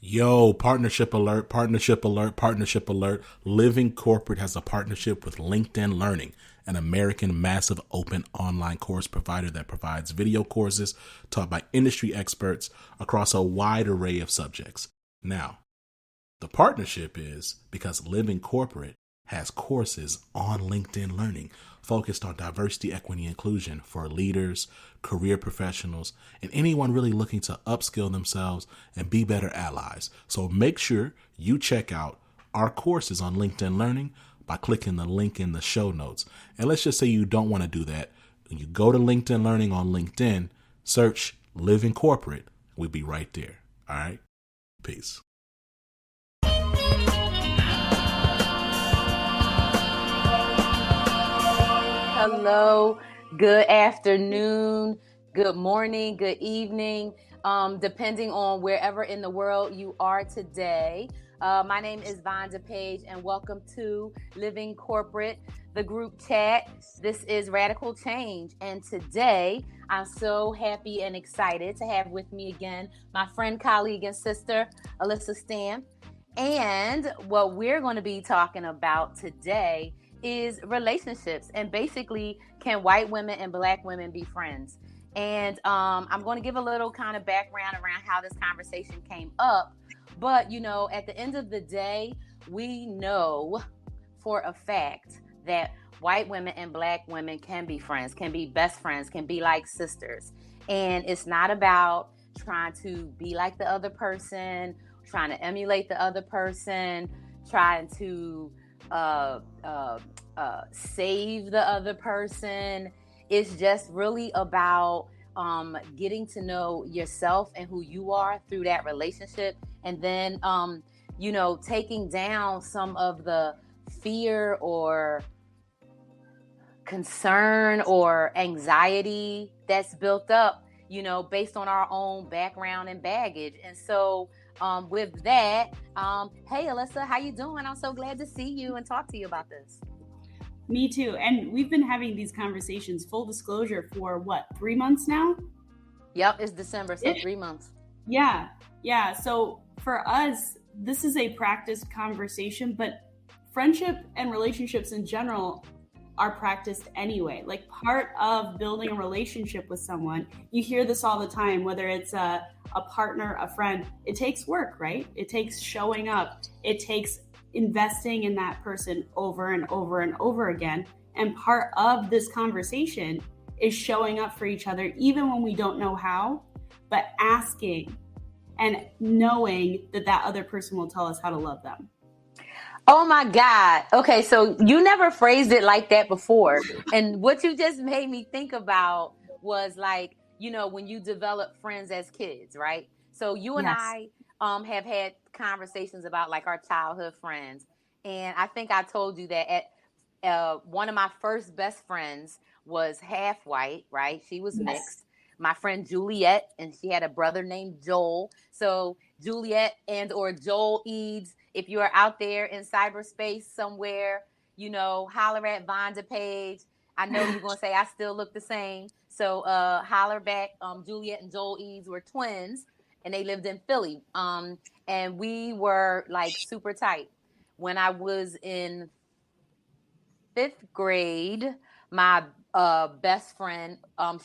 Yo, partnership alert, partnership alert, partnership alert. Living Corporate has a partnership with LinkedIn Learning, an American massive open online course provider that provides video courses taught by industry experts across a wide array of subjects. Now, the partnership is because Living Corporate has courses on LinkedIn Learning focused on diversity, equity, and inclusion for leaders, career professionals, and anyone really looking to upskill themselves and be better allies. So make sure you check out our courses on LinkedIn Learning by clicking the link in the show notes. And let's just say you don't want to do that. When you go to LinkedIn Learning on LinkedIn, search Living Corporate. We'll be right there. All right? Peace. Hello, good afternoon, good morning, good evening, depending on wherever in the world you are today. My name is Vonda Page, and welcome to Living Corporate, the group chat. This is Radical Change, and today I'm so happy and excited to have with me again my friend, colleague, and sister, Elisa Stampf. And what we're going to be talking about today is relationships, and basically, can white women and black women be friends? And I'm going to give a little kind of background around how this conversation came up. But, at the end of the day, we know for a fact that white women and black women can be friends, can be best friends, can be like sisters. And it's not about trying to be like the other person, trying to emulate the other person, trying to save the other person. It's just really about getting to know yourself and who you are through that relationship, and then taking down some of the fear or concern or anxiety that's built up, based on our own background and baggage. And so with that, hey, Elisa, how you doing? I'm so glad to see you and talk to you about this. Me too. And we've been having these conversations, full disclosure, for 3 months now? Yep, it's December, so 3 months. Yeah. So for us, this is a practice conversation, but friendship and relationships in general are practiced anyway. Like, part of building a relationship with someone, you hear this all the time, whether it's a partner, a friend, it takes work, right? It takes showing up. It takes investing in that person over and over and over again. And part of this conversation is showing up for each other, even when we don't know how, but asking and knowing that that other person will tell us how to love them. Oh my God. Okay, so you never phrased it like that before. And what you just made me think about was like, when you develop friends as kids, right? So you and Yes. I have had conversations about like our childhood friends. And I think I told you that at one of my first best friends was half white, right? She was mixed. My friend Juliet, and she had a brother named Joel. So Juliet and or Joel Eads, if you are out there in cyberspace somewhere, holler at Vonda Page. I know you're going to say I still look the same. So holler back. Juliet and Joel Eads were twins, and they lived in Philly. And we were like super tight. When I was in 5th grade, my best friend,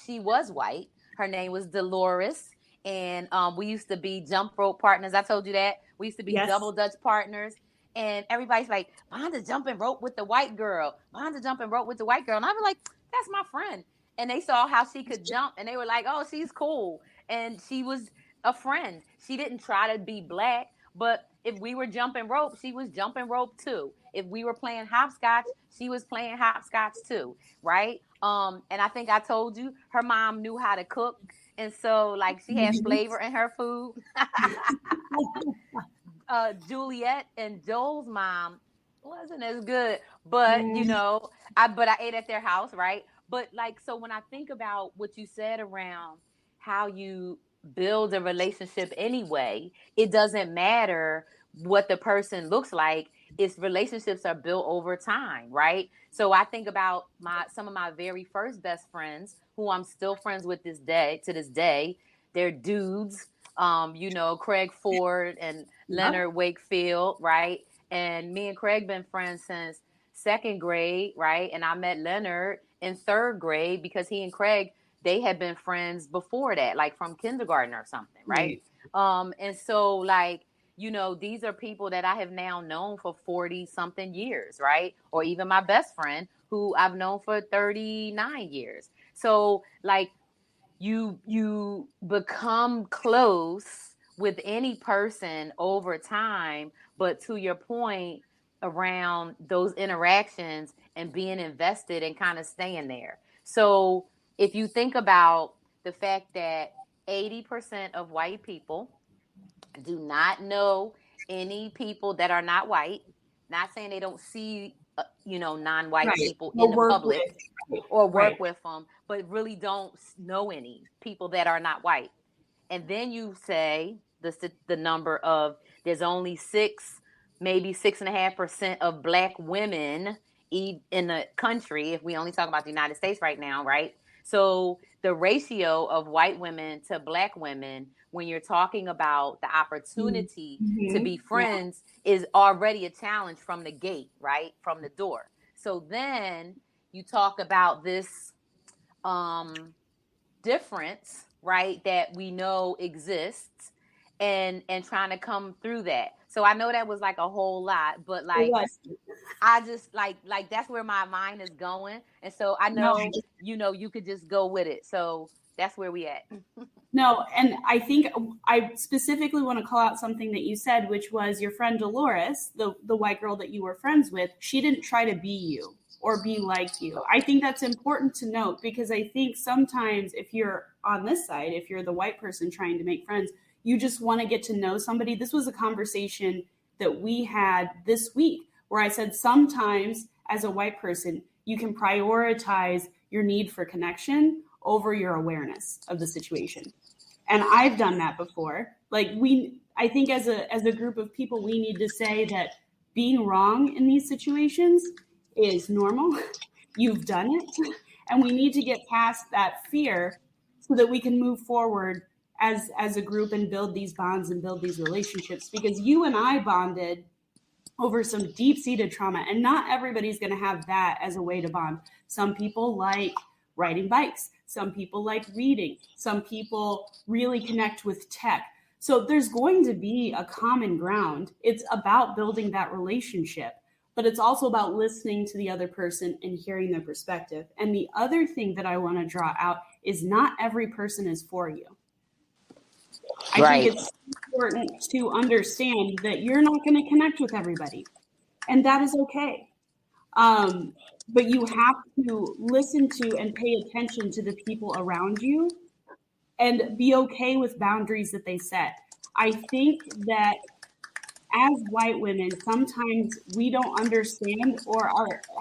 she was white. Her name was Dolores. And we used to be jump rope partners. I told you that. We used to be double Dutch partners. And everybody's like, Vonda jumping rope with the white girl. Vonda jumping rope with the white girl. And I was like, that's my friend. And they saw how she could jump. And they were like, oh, she's cool. And she was a friend. She didn't try to be black. But if we were jumping rope, she was jumping rope too. If we were playing hopscotch, she was playing hopscotch too, right? And I think I told you her mom knew how to cook. And so, like, she had flavor in her food. Juliet and Joel's mom wasn't as good, but I ate at their house, right? But like, so when I think about what you said around how you build a relationship anyway, it doesn't matter what the person looks like. It's relationships are built over time, right? So I think about some of my very first best friends who I'm still friends with to this day. They're dudes. Craig Ford and Leonard Wakefield, right? And me and Craig been friends since second grade, right? And I met Leonard in third grade because he and Craig, they had been friends before that, like from kindergarten or something, right? And so like, these are people that I have now known for 40 something years, right? Or even my best friend who I've known for 39 years. So like you become close with any person over time, but to your point around those interactions and being invested and kind of staying there. So if you think about the fact that 80% of white people do not know any people that are not white, not saying they don't see non-white people in the public or work with them, but really don't know any people that are not white. And then you say the number of there's only maybe 6.5% of black women in the country, if we only talk about the United States right now, right? So the ratio of white women to black women, when you're talking about the opportunity to be friends, is already a challenge from the gate, right? From the door. So then you talk about this difference, right, that we know exists, and trying to come through that. So I know that was like a whole lot, but like I just like that's where my mind is going, and so I know you could just go with it. So that's where we at. No, and I think I specifically want to call out something that you said, which was your friend Dolores, the white girl that you were friends with. She didn't try to be you or be like you. I think that's important to note, because I think sometimes if you're on this side, if you're the white person trying to make friends, you just want to get to know somebody. This was a conversation that we had this week where I said sometimes as a white person, you can prioritize your need for connection over your awareness of the situation. And I've done that before. Like I think as a group of people, we need to say that being wrong in these situations is normal. You've done it. And we need to get past that fear so that we can move forward as a group and build these bonds and build these relationships. Because you and I bonded over some deep-seated trauma, and not everybody's going to have that as a way to bond. Some people like riding bikes. Some people like reading. Some people really connect with tech. So there's going to be a common ground. It's about building that relationship, but it's also about listening to the other person and hearing their perspective. And the other thing that I want to draw out is not every person is for you. I think it's important to understand that you're not going to connect with everybody, and that is okay. But you have to listen to and pay attention to the people around you and be okay with boundaries that they set. I think that as white women, sometimes we don't understand or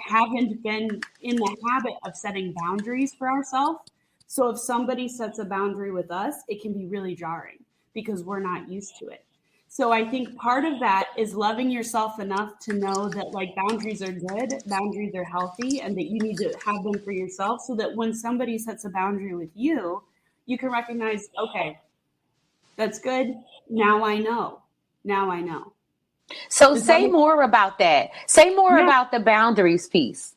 haven't been in the habit of setting boundaries for ourselves. So if somebody sets a boundary with us, it can be really jarring because we're not used to it. So I think part of that is loving yourself enough to know that like boundaries are good, boundaries are healthy, and that you need to have them for yourself so that when somebody sets a boundary with you, you can recognize, okay, that's good. Now I know. So say more about that. Say more about the boundaries piece.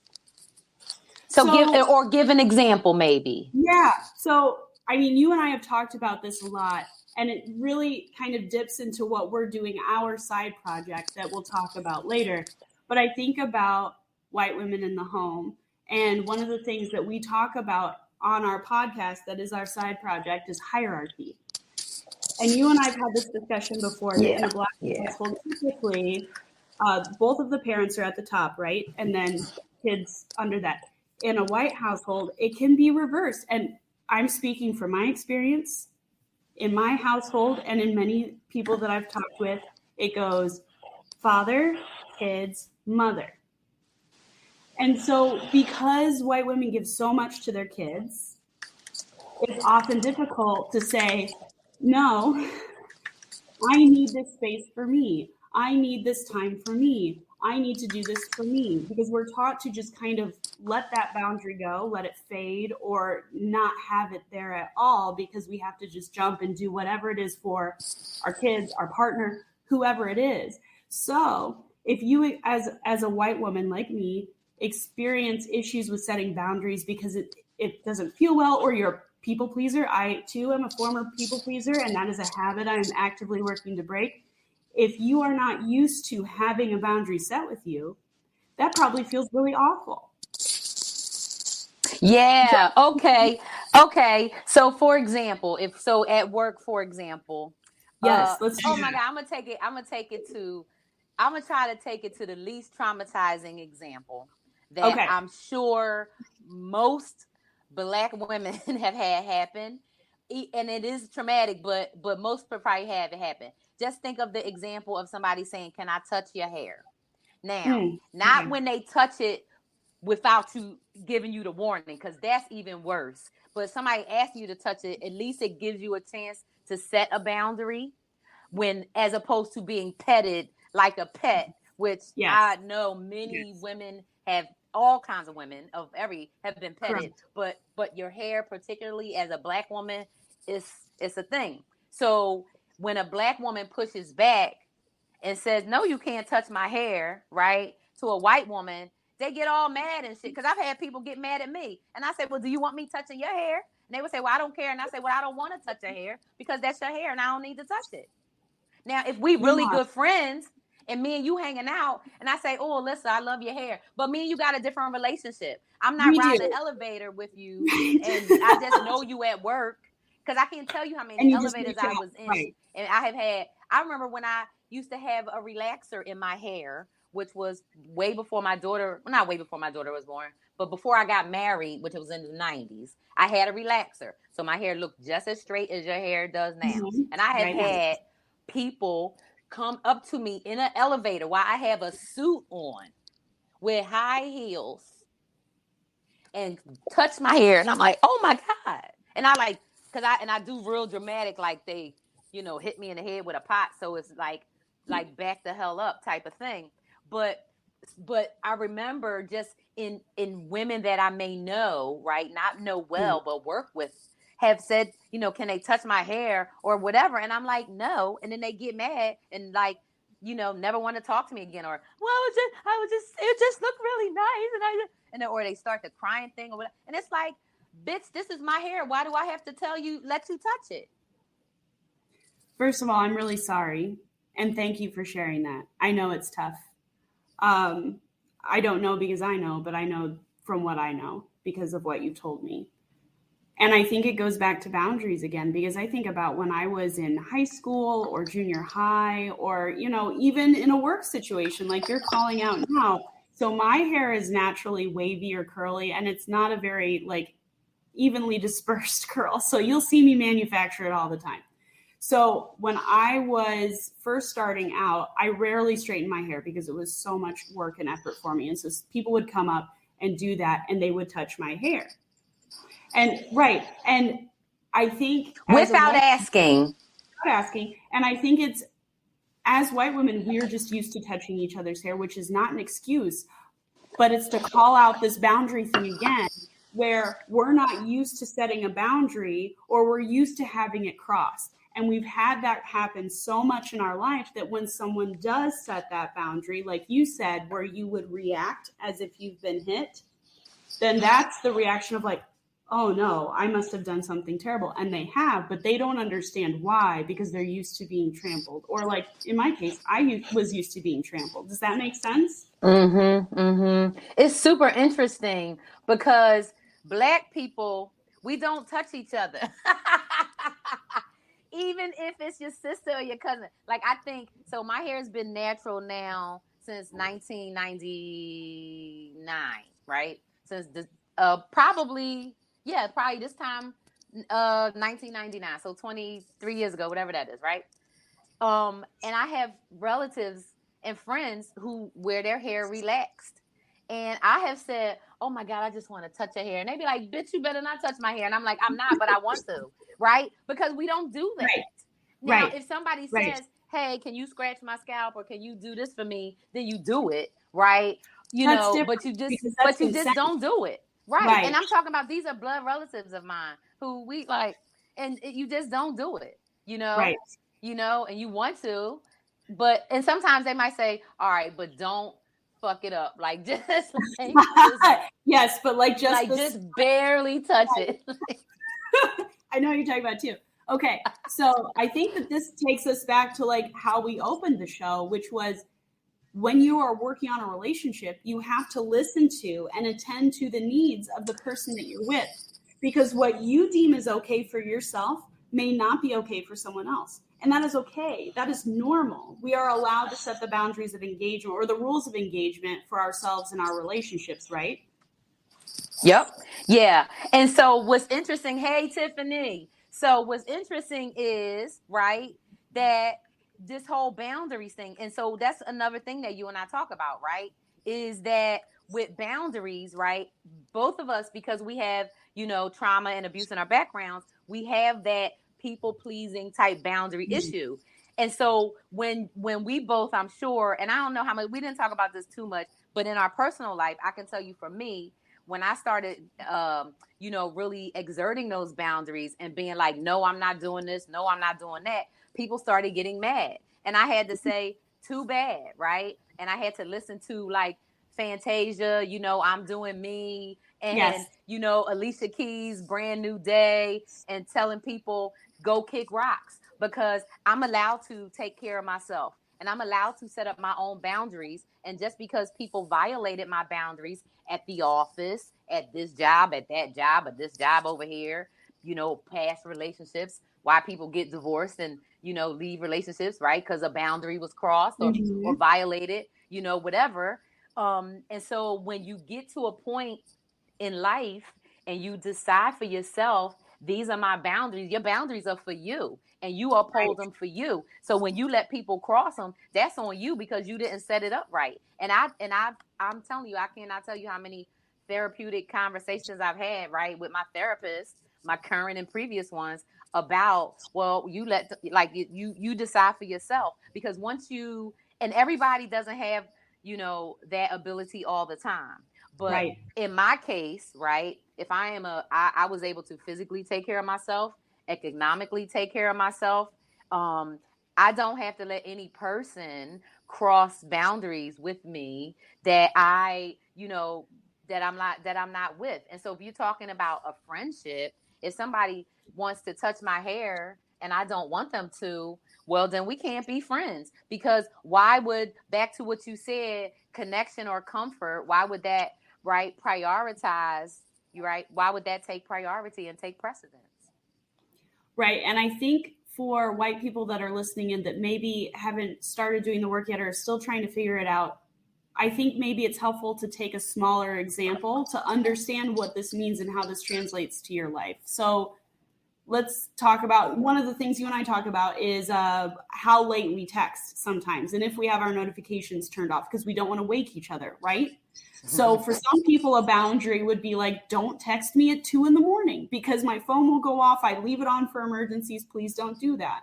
So give an example maybe. Yeah. So, I mean, you and I have talked about this a lot, and it really kind of dips into what we're doing, our side project that we'll talk about later. But I think about white women in the home. And one of the things that we talk about on our podcast that is our side project is hierarchy. And you and I have had this discussion before. In a black household, typically, both of the parents are at the top, right? And then kids under that. In a white household, it can be reversed. And I'm speaking from my experience. In my household and in many people that I've talked with, it goes father, kids, mother. And so because white women give so much to their kids, it's often difficult to say, no, I need this space for me. I need this time for me. I need to do this for me, because we're taught to just kind of let that boundary go, let it fade, or not have it there at all, because we have to just jump and do whatever it is for our kids, our partner, whoever it is. So if you, as a white woman like me, experience issues with setting boundaries because it doesn't feel well, or you're a people pleaser. I too am a former people pleaser, and that is a habit I'm actively working to break. If you are not used to having a boundary set with you, that probably feels really awful. Yeah. Okay. So for example, if so at work, for example, yes, let's do oh that. my God, I'm gonna try to take it to the least traumatizing example that I'm sure most Black women have had happen. And it is traumatic, but most probably have it happen. Just think of the example of somebody saying, "Can I touch your hair?" Now, not when they touch it without you giving you the warning, because that's even worse. But somebody asks you to touch it, at least it gives you a chance to set a boundary, when as opposed to being petted like a pet, which I know many women have. All kinds of women of every have been petted, but your hair, particularly as a Black woman, it's a thing. So when a Black woman pushes back and says, "No, you can't touch my hair," right, to a white woman, they get all mad and shit. Because I've had people get mad at me, and I say, "Well, do you want me touching your hair?" And they would say, "Well, I don't care." And I say, "Well, I don't want to touch your hair because that's your hair, and I don't need to touch it." Now, if we really good friends, and me and you hanging out, and I say, "Oh, Alyssa, I love your hair," but me and you got a different relationship. I'm not riding an elevator with you, and I just know you at work, because I can't tell you how many elevators I was in. And I remember when I used to have a relaxer in my hair, which was way before my daughter, well, not way before my daughter was born, but before I got married, which was in the 90s, I had a relaxer. So my hair looked just as straight as your hair does now. And I have had people come up to me in an elevator while I have a suit on with high heels and touch my hair, and I'm like, "Oh my God." And I I do real dramatic, like they, hit me in the head with a pot, so it's like back the hell up type of thing. But I remember just in women that I may know, right, not know well, but work with, have said, "Can they touch my hair?" or whatever. And I'm like, "No." And then they get mad and never want to talk to me again. Or, "Well, it just looked really nice." Or they start the crying thing or whatever. And it's like, bitch, this is my hair. Why do I have to let you touch it? First of all, I'm really sorry. And thank you for sharing that. I know it's tough. I don't know because I know, but I know from what I know because of what you told me. And I think it goes back to boundaries again, because I think about when I was in high school or junior high, or, even in a work situation, like you're calling out now. So my hair is naturally wavy or curly, and it's not a very evenly dispersed curl. So you'll see me manufacture it all the time. So when I was first starting out, I rarely straightened my hair because it was so much work and effort for me. And so people would come up and do that, and they would touch my hair. And I think without asking. And I think it's, as white women, we're just used to touching each other's hair, which is not an excuse, but it's to call out this boundary thing again, where we're not used to setting a boundary, or we're used to having it crossed. And we've had that happen so much in our life that when someone does set that boundary, like you said, where you would react as if you've been hit, then that's the reaction of like, "Oh no, I must have done something terrible." And they have, but they don't understand why, because they're used to being trampled. Or like in my case, I was used to being trampled. Does that make sense? It's super interesting because Black people, we don't touch each other. Even if it's your sister or your cousin. Like, I think, so my hair has been natural now since 1999, right? Since probably this time, 1999. So 23 years ago, whatever that is, right? And I have relatives and friends who wear their hair relaxed. And I have said, "Oh my God, I just want to touch your hair." And they be like, "Bitch, you better not touch my hair." And I'm like, "I'm not, but I want to," right? Because we don't do that. Now, if somebody says, hey, can you scratch my scalp or can you do this for me? Then you do it, right? That's different because that's but you just consent. don't do it. Right. Right. And I'm talking about, these are blood relatives of mine who we like, and you just don't do it, Right. and you want to, and sometimes they might say, all right, but don't fuck it up. Like, just yes, but like just barely touch it. I know what you're talking about too. Okay. So I think that this takes us back to like how we opened the show, which was, when you are working on a relationship, you have to listen to and attend to the needs of the person that you're with, because what you deem is okay for yourself may not be okay for someone else. And that is okay. That is normal. We are allowed to set the boundaries of engagement or the rules of engagement for ourselves in our relationships, right? Yep. Yeah. And so what's interesting, hey, Tiffany. So what's interesting is, right, that this whole boundaries thing. And so that's another thing that you and I talk about, right, is that with boundaries, right, both of us, because we have, trauma and abuse in our backgrounds, we have that people pleasing type boundary issue. And so when we both, I'm sure, and I don't know how much, we didn't talk about this too much, but in our personal life, I can tell you, for me, when I started, really exerting those boundaries and being like, no, I'm not doing this. No, I'm not doing that. People started getting mad. And I had to say, too bad, right? And I had to listen to like Fantasia, I'm doing me. And, Yes. Alicia Keys' Brand New Day, and telling people, go kick rocks, because I'm allowed to take care of myself. And I'm allowed to set up my own boundaries. And just because people violated my boundaries at the office, at this job, at that job, at this job over here, past relationships, why people get divorced and, leave relationships, right? Because a boundary was crossed or violated, whatever. And so when you get to a point in life and you decide for yourself, these are my boundaries, your boundaries are for you, and you uphold them for you. So when you let people cross them, that's on you, because you didn't set it up right. And I'm telling you, I cannot tell you how many therapeutic conversations I've had, right, with my therapist, my current and previous ones, about, well, you you decide for yourself, because once you, and everybody doesn't have, that ability all the time. But in my case, right, if I was able to physically take care of myself, economically take care of myself, I don't have to let any person cross boundaries with me that that I'm not with. And so if you're talking about a friendship, if somebody wants to touch my hair and I don't want them to, well, then we can't be friends, because why would, back to what you said, connection or comfort, why would that, right, prioritize you, right? Why would that take priority and take precedence? Right. And I think for white people that are listening in that maybe haven't started doing the work yet or are still trying to figure it out, I think maybe it's helpful to take a smaller example to understand what this means and how this translates to your life. So let's talk about, one of the things you and I talk about is how late we text sometimes, and if we have our notifications turned off, because we don't want to wake each other, right? So for some people, a boundary would be like, don't text me at 2 a.m. because my phone will go off. I leave it on for emergencies. Please don't do that.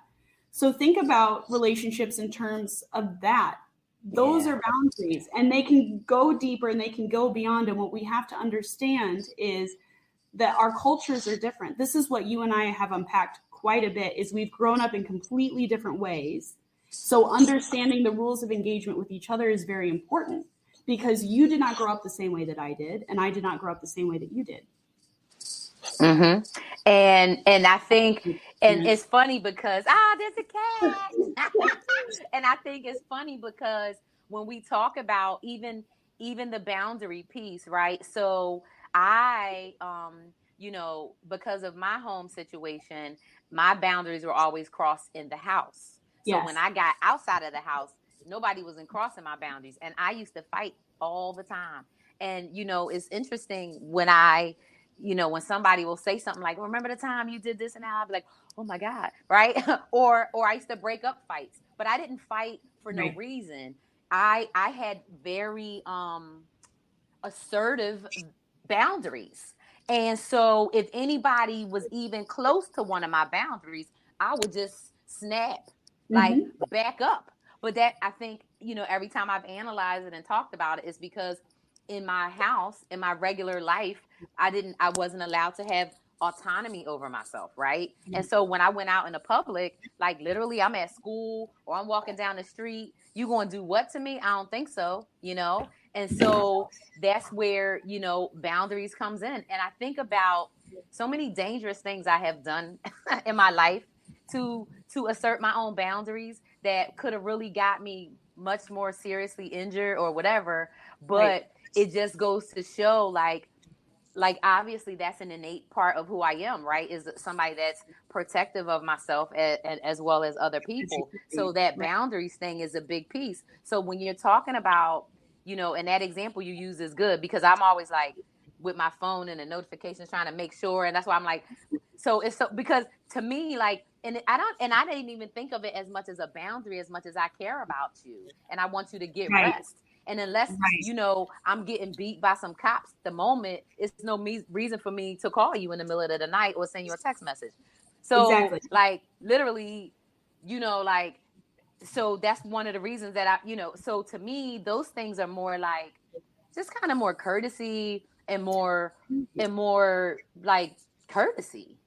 So think about relationships in terms of that. Those are boundaries, and they can go deeper and they can go beyond. And what we have to understand is that our cultures are different. This is what you and I have unpacked quite a bit, is we've grown up in completely different ways. So understanding the rules of engagement with each other is very important, because you did not grow up the same way that I did, and I did not grow up the same way that you did. Mm-hmm. And I think, and it's funny because, there's a cat. And I think it's funny because when we talk about even the boundary piece, right? So I, because of my home situation, my boundaries were always crossed in the house. So when I got outside of the house, nobody was crossing my boundaries. And I used to fight all the time. And, it's interesting when when somebody will say something like, remember the time you did this, and I'll be like, oh my God, right? or I used to break up fights, but I didn't fight for no reason. I had very assertive boundaries. And so if anybody was even close to one of my boundaries, I would just snap like back up. But that, I think, every time I've analyzed it and talked about it, is because in my house, in my regular life, I wasn't allowed to have autonomy over myself, right? And so when I went out in the public, like literally I'm at school or I'm walking down the street, you going to do what to me? I don't think so, And so that's where, boundaries comes in. And I think about so many dangerous things I have done in my life to assert my own boundaries that could have really got me much more seriously injured or whatever. But it just goes to show, like obviously that's an innate part of who I am, right? Is somebody that's protective of myself as well as other people. So that boundaries thing is a big piece. So when you're talking about, and that example you use is good, because I'm always like with my phone and the notifications trying to make sure. And that's why I'm like, so it's so, because to me, like, and I didn't even think of it as much as a boundary, as much as I care about you and I want you to get rest. And unless, I'm getting beat by some cops the moment, it's no reason for me to call you in the middle of the night or send you a text message. So like literally, like, so that's one of the reasons that so to me, those things are more like just kind of more courtesy and more like courtesy.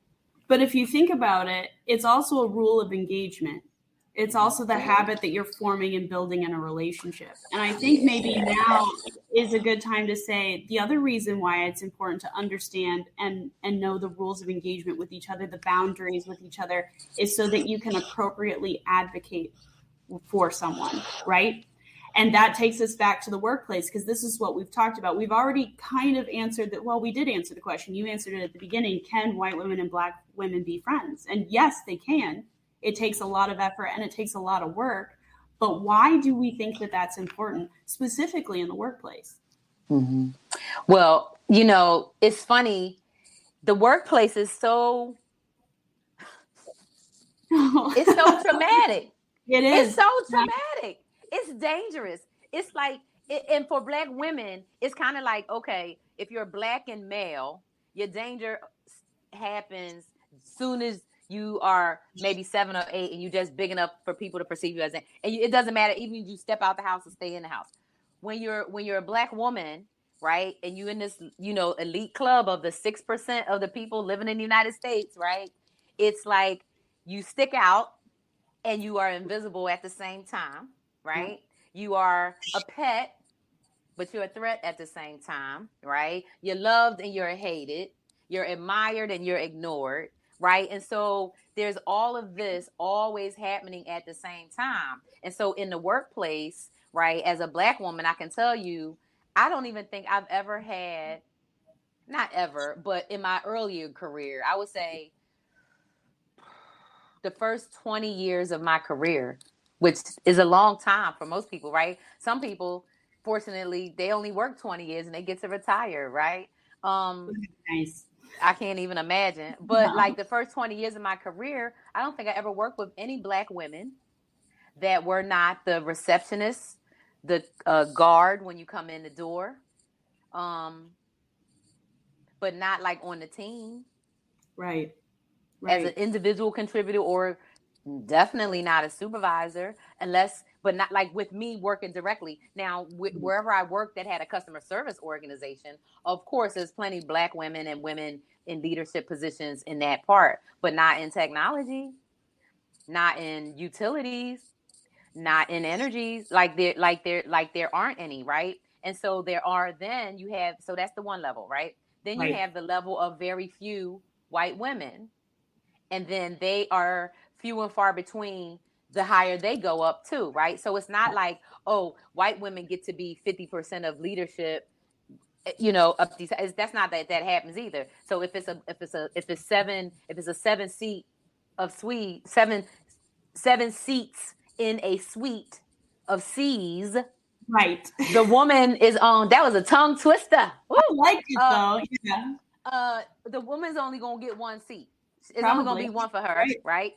But if you think about it, it's also a rule of engagement. It's also the habit that you're forming and building in a relationship. And I think maybe now is a good time to say the other reason why it's important to understand and know the rules of engagement with each other, the boundaries with each other, is so that you can appropriately advocate for someone, right? And that takes us back to the workplace, because this is what we've talked about. We've already kind of answered that. Well, we did answer the question. You answered it at the beginning. Can white women and Black women be friends? And yes, they can. It takes a lot of effort and it takes a lot of work. But why do we think that that's important, specifically in the workplace? Mm-hmm. Well, it's funny. The workplace is so, it's so traumatic. It is. It's so traumatic. It's dangerous. It's like, and for Black women, it's kind of like, okay, if you're Black and male, your danger happens as soon as you are maybe 7 or 8 and you're just big enough for people to perceive you as that. And it doesn't matter, even if you step out the house or stay in the house. When you're a Black woman, right, and you're in this, elite club of the 6% of the people living in the United States, right, it's like you stick out and you are invisible at the same time, right? You are a pet, but you're a threat at the same time, right? You're loved and you're hated. You're admired and you're ignored, right? And so there's all of this always happening at the same time. And so in the workplace, right, as a Black woman, I can tell you, I don't even think I've ever had, not ever, but in my earlier career, I would say the first 20 years of my career, which is a long time for most people, right? Some people, fortunately, they only work 20 years and they get to retire, right? Nice. I can't even imagine. But like the first 20 years of my career, I don't think I ever worked with any Black women that were not the receptionist, the guard when you come in the door, but not like on the team. Right. As an individual contributor, or definitely not a supervisor, but not like with me working directly. Now, wherever I worked that had a customer service organization, of course, there's plenty of Black women and women in leadership positions in that part, but not in technology, not in utilities, not in energies. Like there aren't any, right? And so so that's the one level, right? Then you have the level of very few white women. And then they are few and far between the higher they go up too, right? So it's not like, oh, white women get to be 50% of leadership, up these. That's not that happens either. So if it's a 7 seat of suite, seven seats in a suite of C's, right? The woman is on. That was a tongue twister. Woo! I like it though. Yeah. The woman's only gonna get one seat. It's only going to be one for her, right?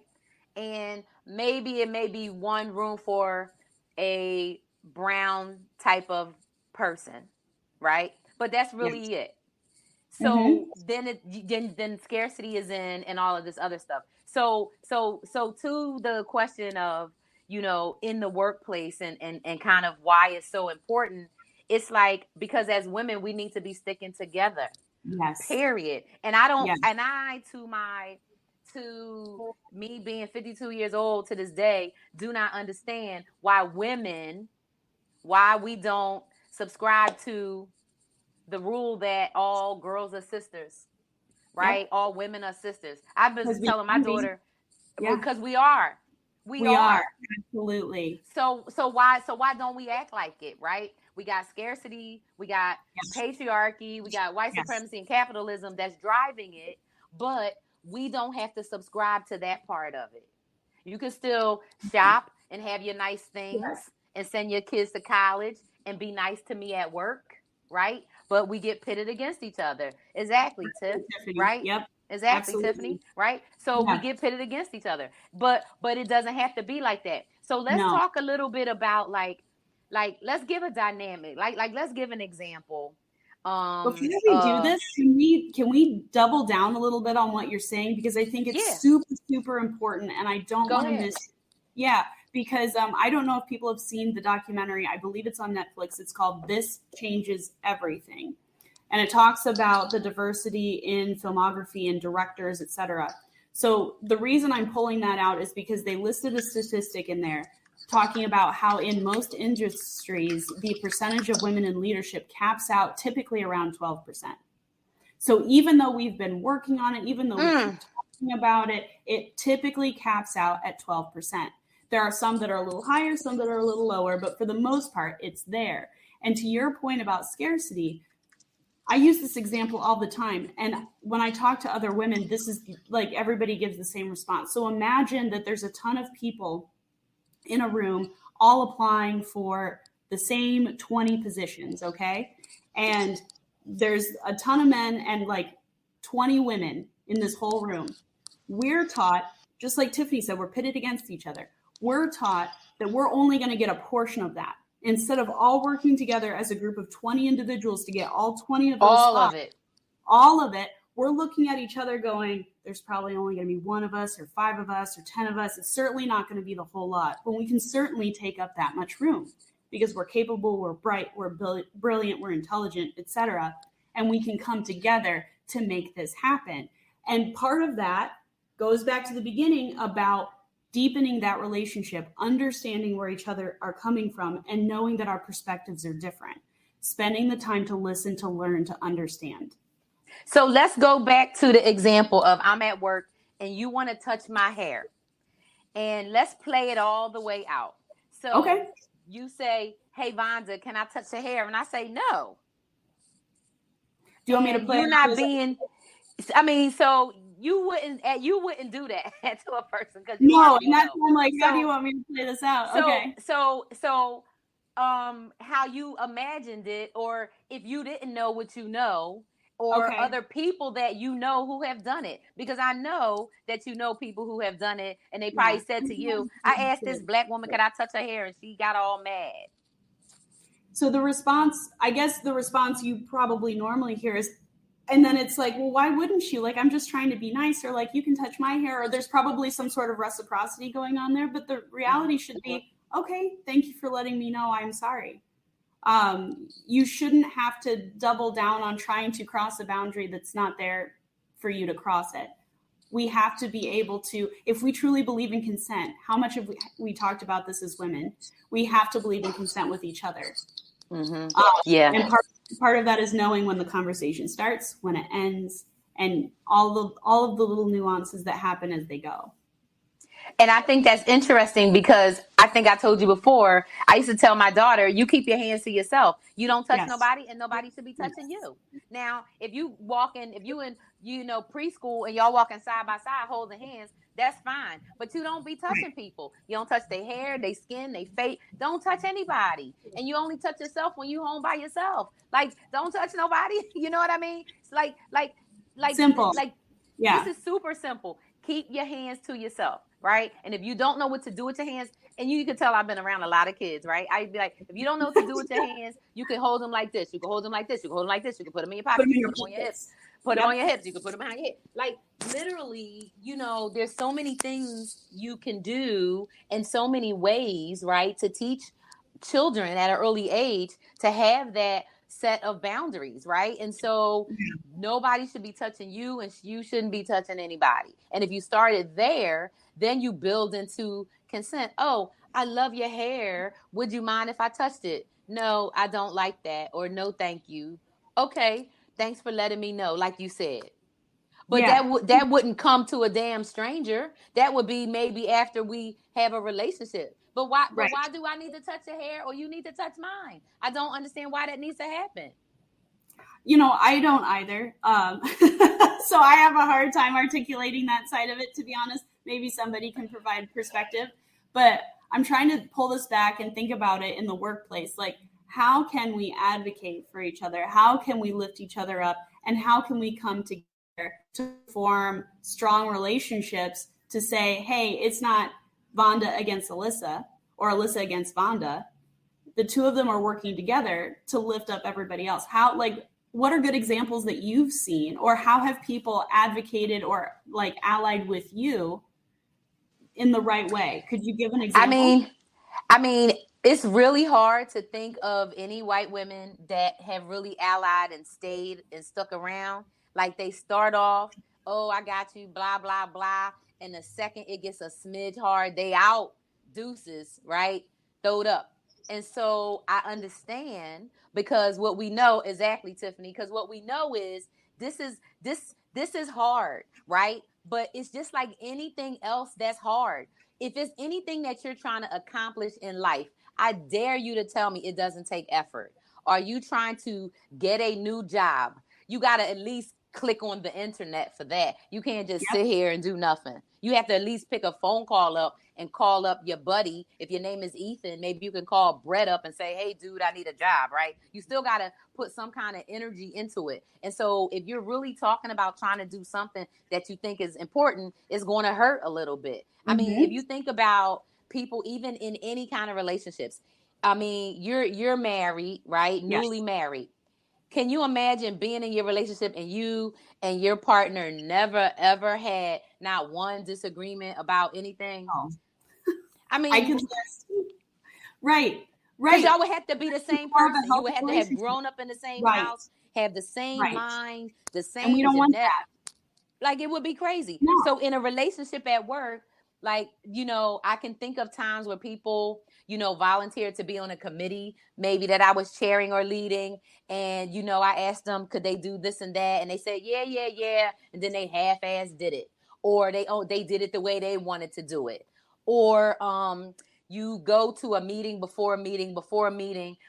And maybe it may be one room for a brown type of person, right? But that's really it. So then scarcity is in and all of this other stuff. So to the question of, in the workplace and kind of why it's so important, it's like, because as women, we need to be sticking together. Yes. Period. And to me being 52 years old to this day, do not understand why we don't subscribe to the rule that all girls are sisters, right? Yep. All women are sisters. I've been telling my daughter, because we are. We are. Absolutely. So why don't we act like it, right? We got scarcity, we got patriarchy, we got white supremacy and capitalism that's driving it, but we don't have to subscribe to that part of it. You can still shop and have your nice things and send your kids to college and be nice to me at work, right? But we get pitted against each other. Exactly, Tiff, right? Yep. Exactly, absolutely. Tiffany, right? So we get pitted against each other. But it doesn't have to be like that. So let's talk a little bit about like let's give a dynamic. Like let's give an example. Before we do this, can we double down a little bit on what you're saying? Because I think it's super, super important, and I don't want to miss. Yeah, because I don't know if people have seen the documentary. I believe it's on Netflix. It's called This Changes Everything. And it talks about the diversity in filmography and directors, et cetera. So the reason I'm pulling that out is because they listed a statistic in there talking about how in most industries, the percentage of women in leadership caps out typically around 12%. So even though we've been working on it, even though we keep talking about it, it typically caps out at 12%. There are some that are a little higher, some that are a little lower, but for the most part, it's there. And to your point about scarcity, I use this example all the time. And when I talk to other women, this is like everybody gives the same response. So imagine that there's a ton of people in a room all applying for the same 20 positions, okay? And there's a ton of men and like 20 women in this whole room. We're taught, just like Tiffany said, we're pitted against each other. We're taught that we're only going to get a portion of that. Instead of all working together as a group of 20 individuals to get all 20 of those all of it, we're looking at each other going, there's probably only going to be one of us or 5 of us or 10 of us. It's certainly not going to be the whole lot, but we can certainly take up that much room because we're capable, we're bright, we're brilliant, we're intelligent, etc. And we can come together to make this happen. And part of that goes back to the beginning about deepening that relationship, understanding where each other are coming from, and knowing that our perspectives are different. Spending the time to listen, to learn, to understand. So let's go back to the example of I'm at work and you want to touch my hair. And let's play it all the way out. So you say, hey, Vonda, can I touch your hair? And I say, no. Do you want me to play? You're not being, I mean, so you wouldn't do that to a person because no, and that's why I'm like, how do you want me to play this out? So how you imagined it, or if you didn't know what you know, or other people that you know who have done it, because I know that you know people who have done it, and they probably said to you, I asked this black woman, could I touch her hair, and she got all mad. So the response you probably normally hear is, and then it's like, well, why wouldn't you? Like, I'm just trying to be nice, or like, you can touch my hair, or there's probably some sort of reciprocity going on there. But the reality should be, okay, thank you for letting me know. I'm sorry. You shouldn't have to double down on trying to cross a boundary that's not there for you to cross it. We have to be able to, if we truly believe in consent, how much have we talked about this as women? We have to believe in consent with each other. Mm-hmm. And part of that is knowing when the conversation starts, when it ends, and all of the little nuances that happen as they go. And I think that's interesting because I think I told you before, I used to tell my daughter, you keep your hands to yourself. You don't touch nobody, and nobody should be touching you. Now, if you in preschool and y'all walking side by side holding hands, that's fine. But you don't be touching people. You don't touch their hair, their skin, their face. Don't touch anybody. And you only touch yourself when you home by yourself. Like, don't touch nobody. You know what I mean? It's like simple. This is super simple. Keep your hands to yourself, right? And if you don't know what to do with your hands, And you can tell I've been around a lot of kids, right? I'd be like, if you don't know what to do with your hands, you can hold them like this. You can hold them like this. You can hold them like this. You can put them in your pocket. You can put them on your hips. Put them on your hips. You can put them behind your head. Like, literally, there's so many things you can do and so many ways, right, to teach children at an early age to have that set of boundaries, right? And so nobody should be touching you, and you shouldn't be touching anybody. And if you started there, then you build into consent. Oh, I love your hair. Would you mind if I touched it? No, I don't like that. Or no, thank you. Okay, thanks for letting me know, like you said. But that wouldn't come to a damn stranger. That would be maybe after we have a relationship. But why do I need to touch your hair or you need to touch mine? I don't understand why that needs to happen. I don't either. So I have a hard time articulating that side of it, to be honest. Maybe somebody can provide perspective. But I'm trying to pull this back and think about it in the workplace. Like, how can we advocate for each other? How can we lift each other up? And how can we come together to form strong relationships to say, hey, it's not Vonda against Elisa or Elisa against Vonda. The two of them are working together to lift up everybody else. What are good examples that you've seen, or how have people advocated or allied with you in the right way? Could you give an example? I mean, it's really hard to think of any white women that have really allied and stayed and stuck around. Like, they start off, oh, I got you, blah, blah, blah. And the second it gets a smidge hard, they out, deuces, right? Throwed up. And so I understand, because what we know, exactly, Tiffany, because what we know is this is hard, right? But it's just like anything else that's hard. If it's anything that you're trying to accomplish in life, I dare you to tell me it doesn't take effort. Are you trying to get a new job? You got to at least click on the internet for that. You can't just sit here and do nothing. You have to at least pick a phone call up and call up your buddy. If your name is Ethan, maybe you can call Brett up and say, hey, dude, I need a job, right? You still got to put some kind of energy into it. And so if you're really talking about trying to do something that you think is important, it's going to hurt a little bit. I mean, if you think about people, even in any kind of relationships, I mean, you're married, right? Yes. Newly married. Can you imagine being in your relationship and you and your partner never, ever had not one disagreement about anything? Oh. I mean, I can right. Because y'all would have to be the same person. You would have to have grown up in the same house, have the same mind, the same. And we don't want that. Like, it would be crazy. No. So in a relationship at work, like, I can think of times where people, volunteered to be on a committee, maybe that I was chairing or leading. And, I asked them, could they do this and that? And they said, yeah. And then they half-ass did it. Or they did it the way they wanted to do it. Or you go to a meeting before a meeting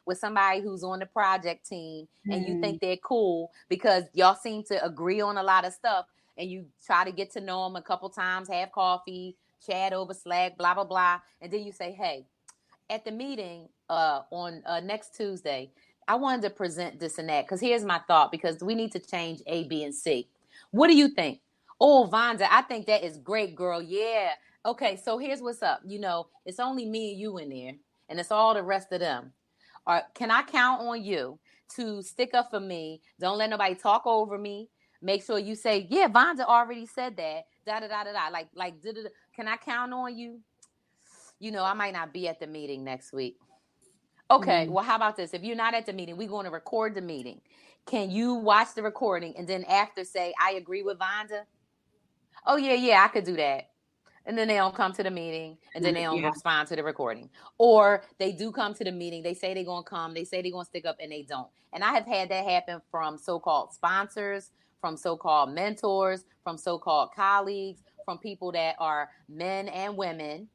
with somebody who's on the project team, and you think they're cool because y'all seem to agree on a lot of stuff. And you try to get to know them a couple times, have coffee, chat over Slack, blah, blah, blah. And then you say, hey, at the meeting on next Tuesday, I wanted to present this and that, because here's my thought, because we need to change A, B, and C. What do you think? Oh, Vonda, I think that is great, girl. Yeah. Okay, so here's what's up. It's only me and you in there, and it's all the rest of them. Can I count on you to stick up for me? Don't let nobody talk over me. Make sure you say, yeah, Vonda already said that. Da da da da da. Like, can I count on you? I might not be at the meeting next week. Okay, well, how about this? If you're not at the meeting, we're going to record the meeting. Can you watch the recording and then after say, I agree with Vonda? Oh, yeah, I could do that. And then they don't come to the meeting, and then they don't respond to the recording. Or they do come to the meeting. They say they're going to come. They say they're going to stick up, and they don't. And I have had that happen from so-called sponsors, from so-called mentors, from so-called colleagues, from people that are men and women,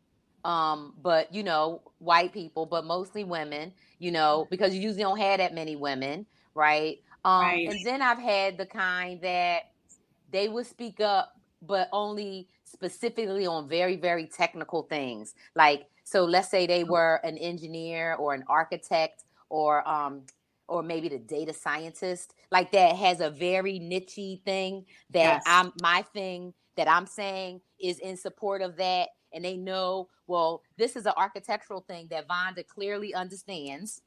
but, white people, but mostly women, because you usually don't have that many women, right? Right. And then I've had the kind that they would speak up, but only specifically on very, very technical things. Like, so let's say they were an engineer or an architect or maybe the data scientist, like that has a very niche-y thing that my thing that I'm saying is in support of that. and they know, well, this is an architectural thing that Vonda clearly understands.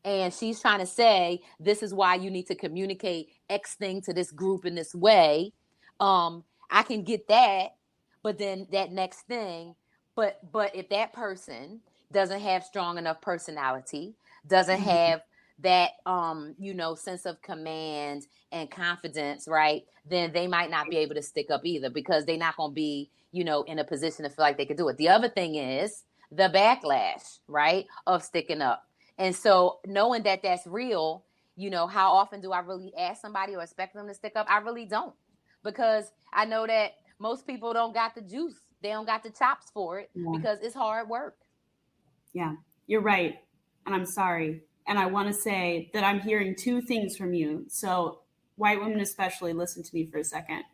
And she's trying to say, this is why you need to communicate X thing to this group in this way. I can get that, but then that next thing, but if that person doesn't have strong enough personality, doesn't have that sense of command and confidence, right, then they might not be able to stick up either, because they're not going to be in a position to feel like they can do it. The other thing is the backlash, right, of sticking up. And so knowing that that's real, how often do I really ask somebody or expect them to stick up? I really don't, because I know that most people don't got the juice. They don't got the chops for it, because it's hard work. Yeah, you're right. And I'm sorry. And I want to say that I'm hearing two things from you. So white women especially, listen to me for a second.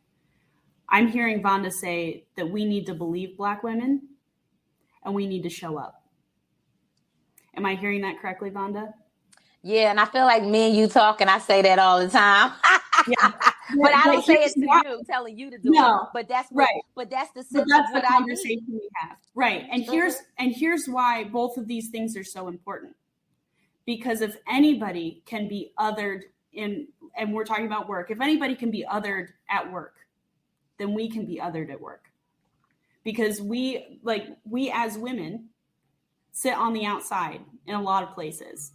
I'm hearing Vonda say that we need to believe Black women and we need to show up. Am I hearing that correctly, Vonda? Yeah, and I feel like me and you talk, and I say that all the time. Yeah. But I don't say it to you, telling you to do it. But that's what, right. But that's the sense that's of what the I need. Conversation we have. Right. And here's why both of these things are so important. Because if anybody can be othered and we're talking about work, if anybody can be othered at work, then we can be othered at work. Because we as women sit on the outside in a lot of places.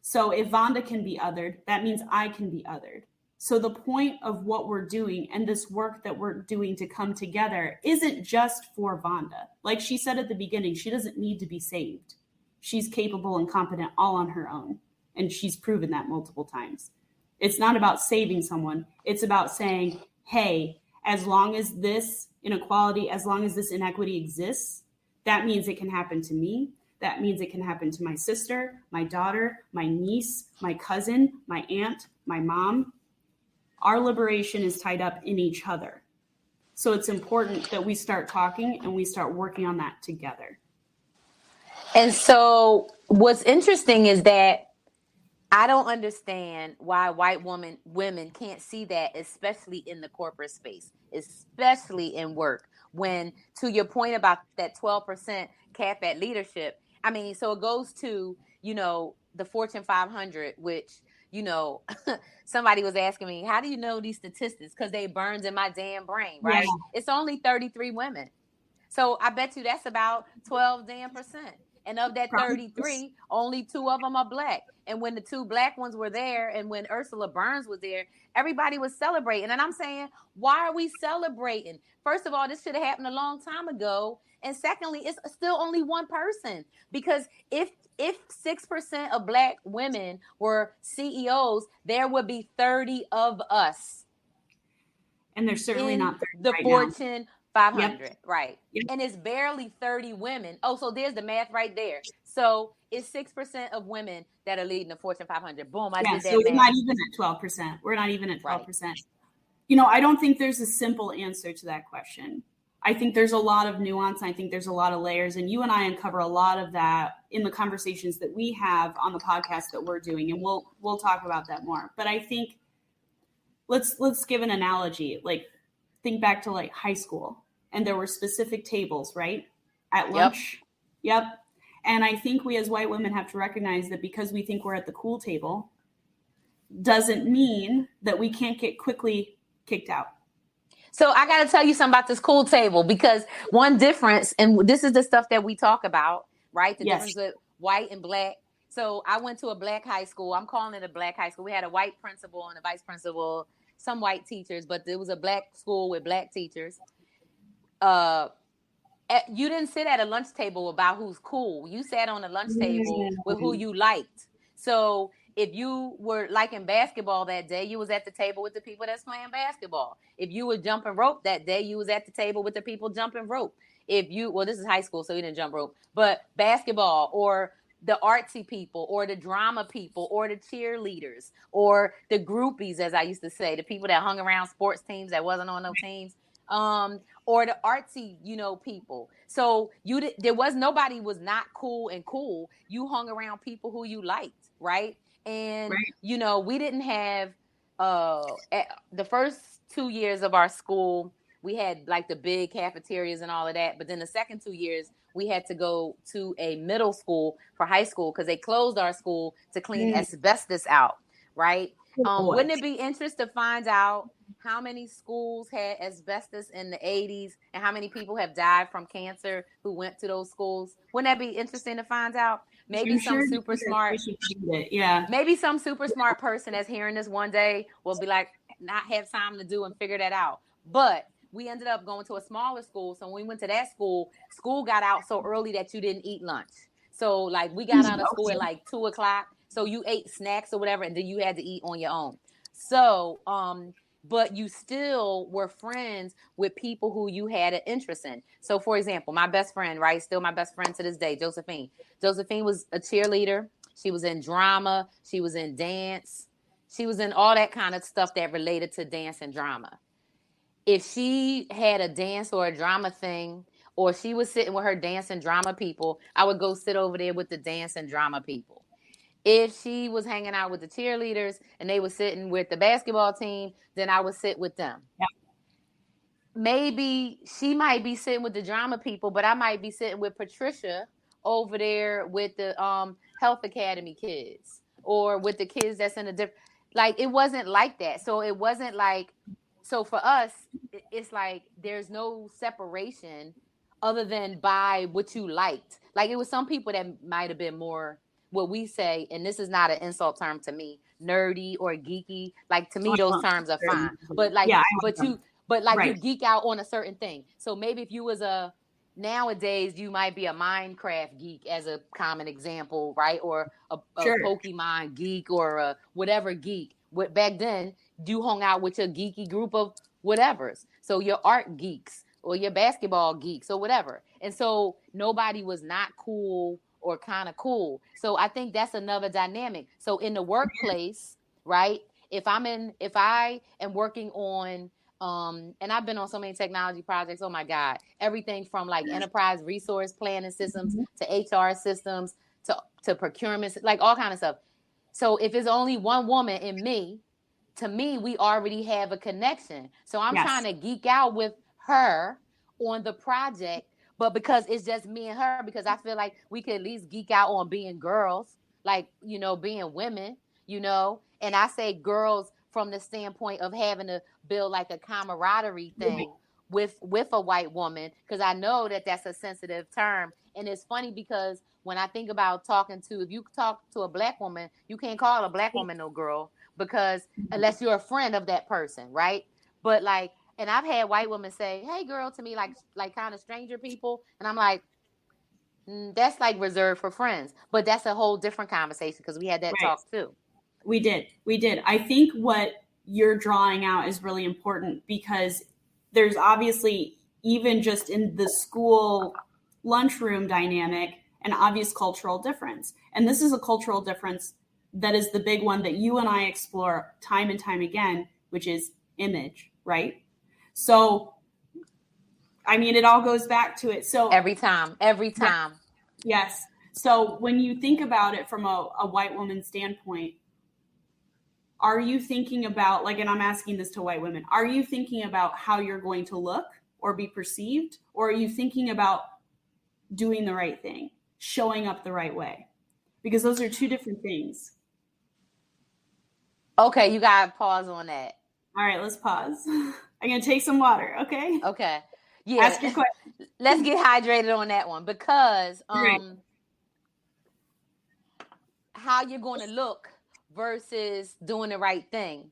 So if Vonda can be othered, that means I can be othered. So the point of what we're doing and this work that we're doing to come together isn't just for Vonda. Like she said at the beginning, she doesn't need to be saved. She's capable and competent all on her own. And she's proven that multiple times. It's not about saving someone. It's about saying, hey, as long as this inequality, as long as this inequity exists, that means it can happen to me. That means it can happen to my sister, my daughter, my niece, my cousin, my aunt, my mom. Our liberation is tied up in each other. So it's important that we start talking and we start working on that together. And so what's interesting is that I don't understand why white women can't see that, especially in the corporate space, especially in work. When, to your point about that 12% cap at leadership, I mean, so it goes to, the Fortune 500, which, somebody was asking me, how do you know these statistics? Because they burned in my damn brain, right? Yeah. It's only 33 women. So I bet you that's about 12 damn percent. And of that 33, only 2 of them are Black. And when the 2 Black ones were there, and when Ursula Burns was there, everybody was celebrating. And I'm saying, why are we celebrating? First of all, this should have happened a long time ago. And secondly, it's still only one person. Because if 6% of Black women were CEOs, there would be 30 of us. And there's certainly not 30 the right Fortune 500, yep. Right? Yep. And it's barely 30 women. Oh, so there's the math right there. So it's 6% of women that are leading the Fortune 500. Boom, I did that. So we're not even at 12%. We're not even at 12%. Right. I don't think there's a simple answer to that question. I think there's a lot of nuance. I think there's a lot of layers. And you and I uncover a lot of that in the conversations that we have on the podcast that we're doing. And we'll talk about that more. But I think let's give an analogy. Like, think back to like high school, and there were specific tables, right? At lunch. Yep. And I think we as white women have to recognize that because we think we're at the cool table doesn't mean that we can't get quickly kicked out. So I got to tell you something about this cool table, because one difference, and this is the stuff that we talk about, right? The difference with white and Black. So I went to a Black high school. I'm calling it a Black high school. We had a white principal and a vice principal, some white teachers, but it was a Black school with Black teachers. You didn't sit at a lunch table about who's cool. You sat on a lunch table with who you liked. So if you were liking basketball that day, you was at the table with the people that's playing basketball. If you were jumping rope that day, you was at the table with the people jumping rope. This is high school, so you didn't jump rope, but basketball, or the artsy people, or the drama people, or the cheerleaders, or the groupies, as I used to say, the people that hung around sports teams that wasn't on no teams, or the artsy, people. So nobody was not cool and cool. You hung around people who you liked, right? And, we didn't have, the first 2 years of our school, we had like the big cafeterias and all of that. But then the second 2 years, we had to go to a middle school for high school because they closed our school to clean asbestos out, right? Wouldn't it be interesting to find out how many schools had asbestos in the 80s and how many people have died from cancer who went to those schools? Wouldn't that be interesting to find out? Maybe some super smart, maybe some super smart person that's hearing this one day will be like, not have time to do and figure that out. But we ended up going to a smaller school. So when we went to that school got out so early that you didn't eat lunch. So like we got out of school at like 2:00. So you ate snacks or whatever, and then you had to eat on your own. So, but you still were friends with people who you had an interest in. So for example, my best friend, right? Still my best friend to this day, Josephine. Josephine was a cheerleader. She was in drama. She was in dance. She was in all that kind of stuff that related to dance and drama. If she had a dance or a drama thing, or she was sitting with her dance and drama people, I would go sit over there with the dance and drama people. If she was hanging out with the cheerleaders and they were sitting with the basketball team, then I would sit with them. Yeah. Maybe she might be sitting with the drama people, but I might be sitting with Patricia over there with the health academy kids or with the kids that's in a different, like, it wasn't like that. So it wasn't like, so for us, it's like there's no separation other than by what you liked. Like it was some people that might have been more, what we say, and this is not an insult term to me, nerdy or geeky. Like to me, those terms are fine. But like, you geek out on a certain thing. So maybe if you was nowadays you might be a Minecraft geek as a common example, right? Or a Pokemon geek or a whatever geek. Back then, you hung out with your geeky group of whatevers. So your art geeks or your basketball geeks or whatever. And so nobody was not cool or kind of cool. So I think that's another dynamic. So in the workplace, right? If I am working on, and I've been on so many technology projects, oh my God, everything from like enterprise resource planning systems to HR systems to procurement, like all kind of stuff. So if it's only one woman in me, to me, we already have a connection. So I'm trying to geek out with her on the project, but because it's just me and her, because I feel like we could at least geek out on being girls, like, being women, and I say girls from the standpoint of having to build like a camaraderie thing with a white woman, because I know that that's a sensitive term. And it's funny because when I think about if you talk to a black woman, you can't call a black woman no girl, because unless you're a friend of that person, right? But like, and I've had white women say, "Hey girl," to me, like kind of stranger people. And I'm like, that's like reserved for friends. But that's a whole different conversation because we had that talk too. We did. I think what you're drawing out is really important because there's obviously, even just in the school lunchroom dynamic, an obvious cultural difference. And this is a cultural difference that is the big one that you and I explore time and time again, which is image, right? So, I mean, it all goes back to it. So every time. Yes. So when you think about it from a white woman's standpoint, are you thinking about, like, and I'm asking this to white women, are you thinking about how you're going to look or be perceived? Or are you thinking about doing the right thing, showing up the right way? Because those are two different things. Okay, you got to pause on that. All right, let's pause. I'm going to take some water, okay? Okay. Yeah. Ask your question. Let's get hydrated on that one, because how you're going to look versus doing the right thing.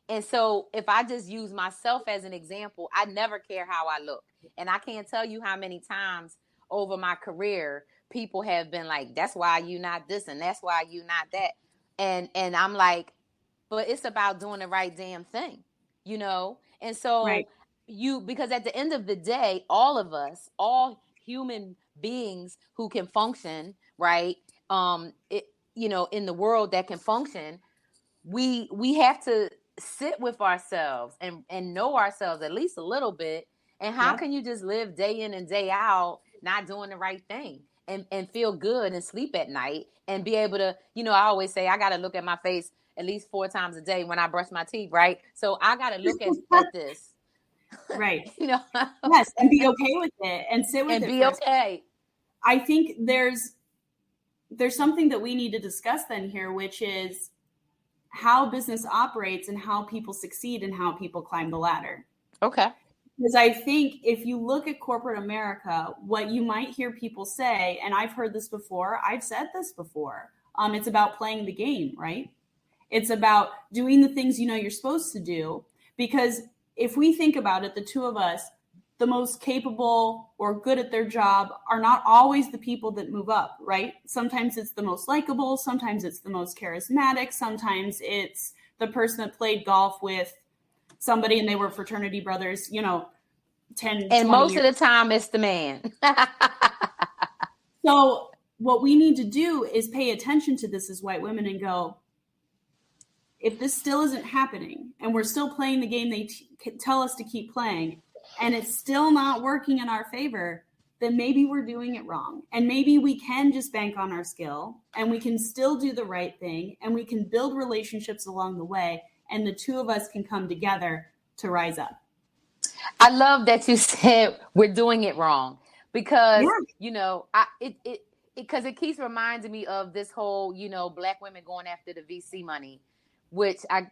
And so if I just use myself as an example, I never care how I look. And I can't tell you how many times over my career people have been like, that's why you not this and that's why you not that. And I'm like, but it's about doing the right damn thing, And so because at the end of the day, all of us, all human beings who can function, right? In the world that can function, we have to sit with ourselves and know ourselves at least a little bit. And how can you just live day in and day out, not doing the right thing and feel good and sleep at night and be able to, I always say I got to look at my face at least 4 times a day when I brush my teeth, right? So I got to look at this Right. Yes, and be okay with it and sit with and it. be okay. I think there's something that we need to discuss then here, which is how business operates and how people succeed and how people climb the ladder. Okay. Because I think if you look at corporate America, what you might hear people say, and I've heard this before, I've said this before, it's about playing the game, right? It's about doing the things you know you're supposed to do. Because if we think about it, the two of us, the most capable or good at their job are not always the people that move up, right? Sometimes it's the most likable. Sometimes it's the most charismatic. Sometimes it's the person that played golf with somebody and they were fraternity brothers, 10, and most years. of the time it's the man. So what we need to do is pay attention to this as white women and go, if this still isn't happening and we're still playing the game they tell us to keep playing, and it's still not working in our favor, then maybe we're doing it wrong. And maybe we can just bank on our skill and we can still do the right thing and we can build relationships along the way. And the two of us can come together to rise up. I love that you said we're doing it wrong because, because it keeps reminding me of this whole, Black women going after the VC money, which I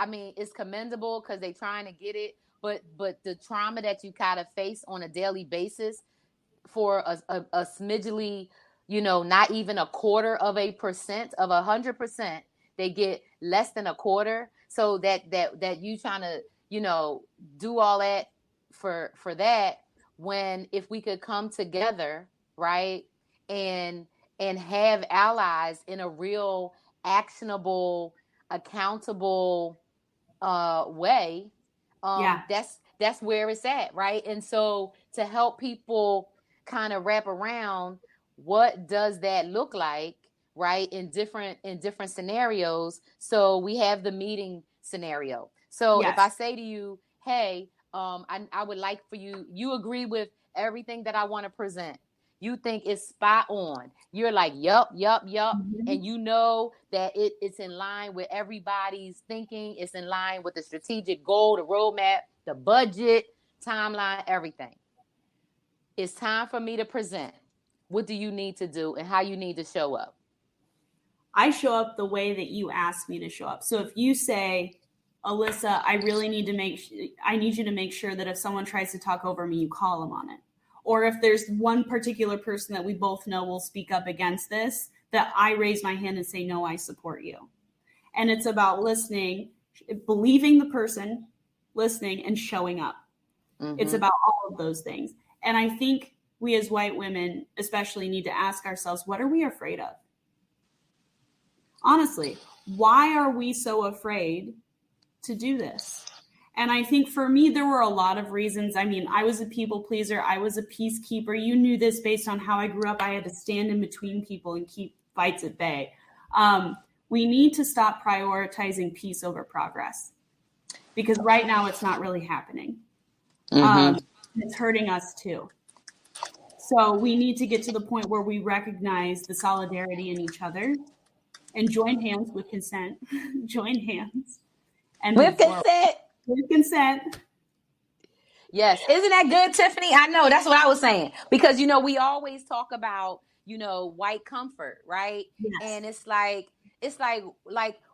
mean, it's commendable because they're trying to get it. But the trauma that you kind of face on a daily basis for a smidgely, not even 0.25% of 100%, they get less than 1/4. So that you trying to, do all that for that, when if we could come together, right, and have allies in a real actionable, accountable way. That's where it's at, right? And so to help people kind of wrap around what does that look like, right, in different scenarios. So we have the meeting scenario. So if I say to you, hey, I would like for you agree with everything that I want to present. You think it's spot on. You're like, yup. Mm-hmm. And you know that it's in line with everybody's thinking. It's in line with the strategic goal, the roadmap, the budget, timeline, everything. It's time for me to present. What do you need to do and how you need to show up? I show up the way that you asked me to show up. So if you say, Alyssa, I need you to make sure that if someone tries to talk over me, you call them on it. Or if there's one particular person that we both know will speak up against this, that I raise my hand and say, no, I support you. And it's about listening, believing the person, listening, and showing up. Mm-hmm. It's about all of those things. And I think we as white women especially need to ask ourselves, what are we afraid of? Honestly, why are we so afraid to do this? And I think for me, there were a lot of reasons. I mean, I was a people pleaser. I was a peacekeeper. You knew this based on how I grew up. I had to stand in between people and keep fights at bay. We need to stop prioritizing peace over progress, because right now it's not really happening. Mm-hmm. It's hurting us too. So we need to get to the point where we recognize the solidarity in each other and join hands with consent. Join hands. And with consent. With consent. Yes. Isn't that good, Tiffany? I know. That's what I was saying. Because, we always talk about, white comfort, right? Yes. And it's like,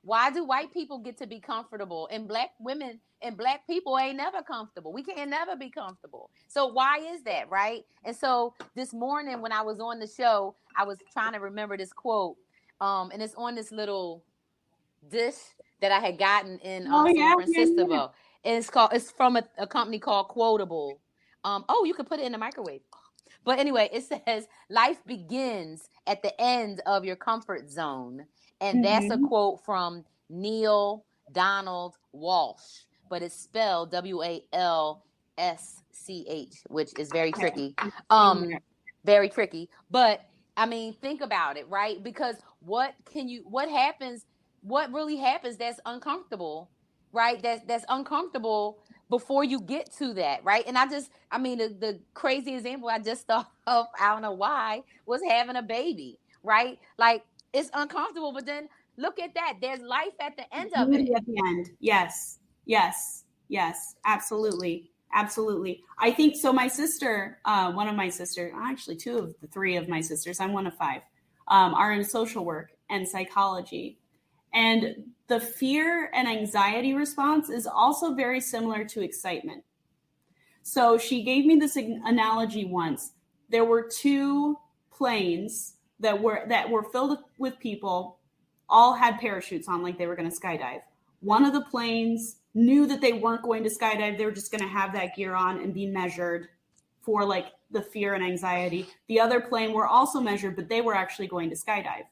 why do white people get to be comfortable and Black women and Black people ain't never comfortable? We can't never be comfortable. So why is that, right? And so this morning when I was on the show, I was trying to remember this quote, and it's on this little dish that I had gotten in San Francisco. Yeah. And it's from a company called Quotable. You can put it in the microwave. But anyway, it says, life begins at the end of your comfort zone. And that's a quote from Neil Donald Walsh, but it's spelled WALSCH, which is very tricky. Very tricky. But I mean, think about it, right? Because what really happens that's uncomfortable, right? That's uncomfortable before you get to that, right? And the crazy example I just thought of, I don't know why, was having a baby, right? Like, it's uncomfortable, but then look at that. There's life at the end of it. At the end. Yes. Yes, absolutely. Absolutely. I think so. My sister, one of my sisters, actually two of the three of my sisters, I'm one of five, are in social work and psychology. And the fear and anxiety response is also very similar to excitement. So she gave me this analogy once. There were two planes that were filled with people, all had parachutes on, like they were going to skydive. One of the planes knew that they weren't going to skydive. They were just going to have that gear on and be measured for like the fear and anxiety. The other plane were also measured, but they were actually going to skydive.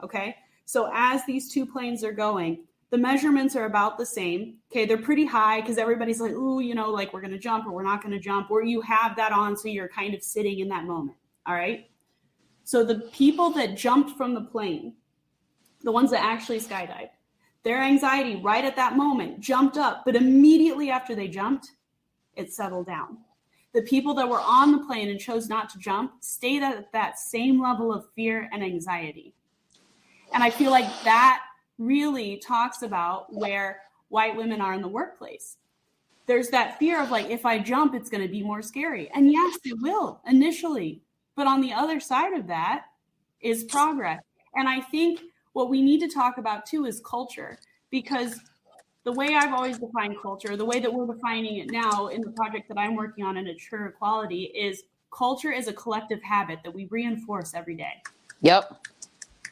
Okay. So as these two planes are going, the measurements are about the same. Okay. They're pretty high because everybody's like, ooh, you know, like we're going to jump or we're not going to jump, or you have that on. So you're kind of sitting in that moment. All right. So the people that jumped from the plane, the ones that actually skydived, their anxiety right at that moment jumped up, but immediately after they jumped, it settled down. The people that were on the plane and chose not to jump stayed at that same level of fear and anxiety. And I feel like that really talks about where white women are in the workplace. There's that fear of like, if I jump, it's going to be more scary. And yes, it will initially. But on the other side of that is progress. And I think what we need to talk about too is culture, because the way I've always defined culture, the way that we're defining it now in the project that I'm working on in Insure Equality, is culture is a collective habit that we reinforce every day. Yep.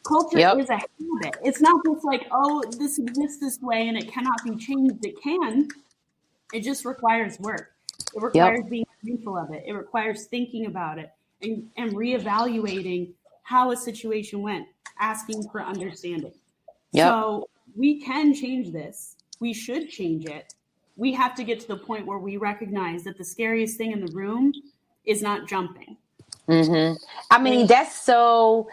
Culture is a habit. It's not just like, oh, this exists this way and it cannot be changed. It can. It just requires work. It requires being mindful of it. It requires thinking about it and reevaluating how a situation went, asking for understanding. So we can change this. We should change it. We have to get to the point where we recognize that the scariest thing in the room is not jumping. Mm-hmm. I mean, that's so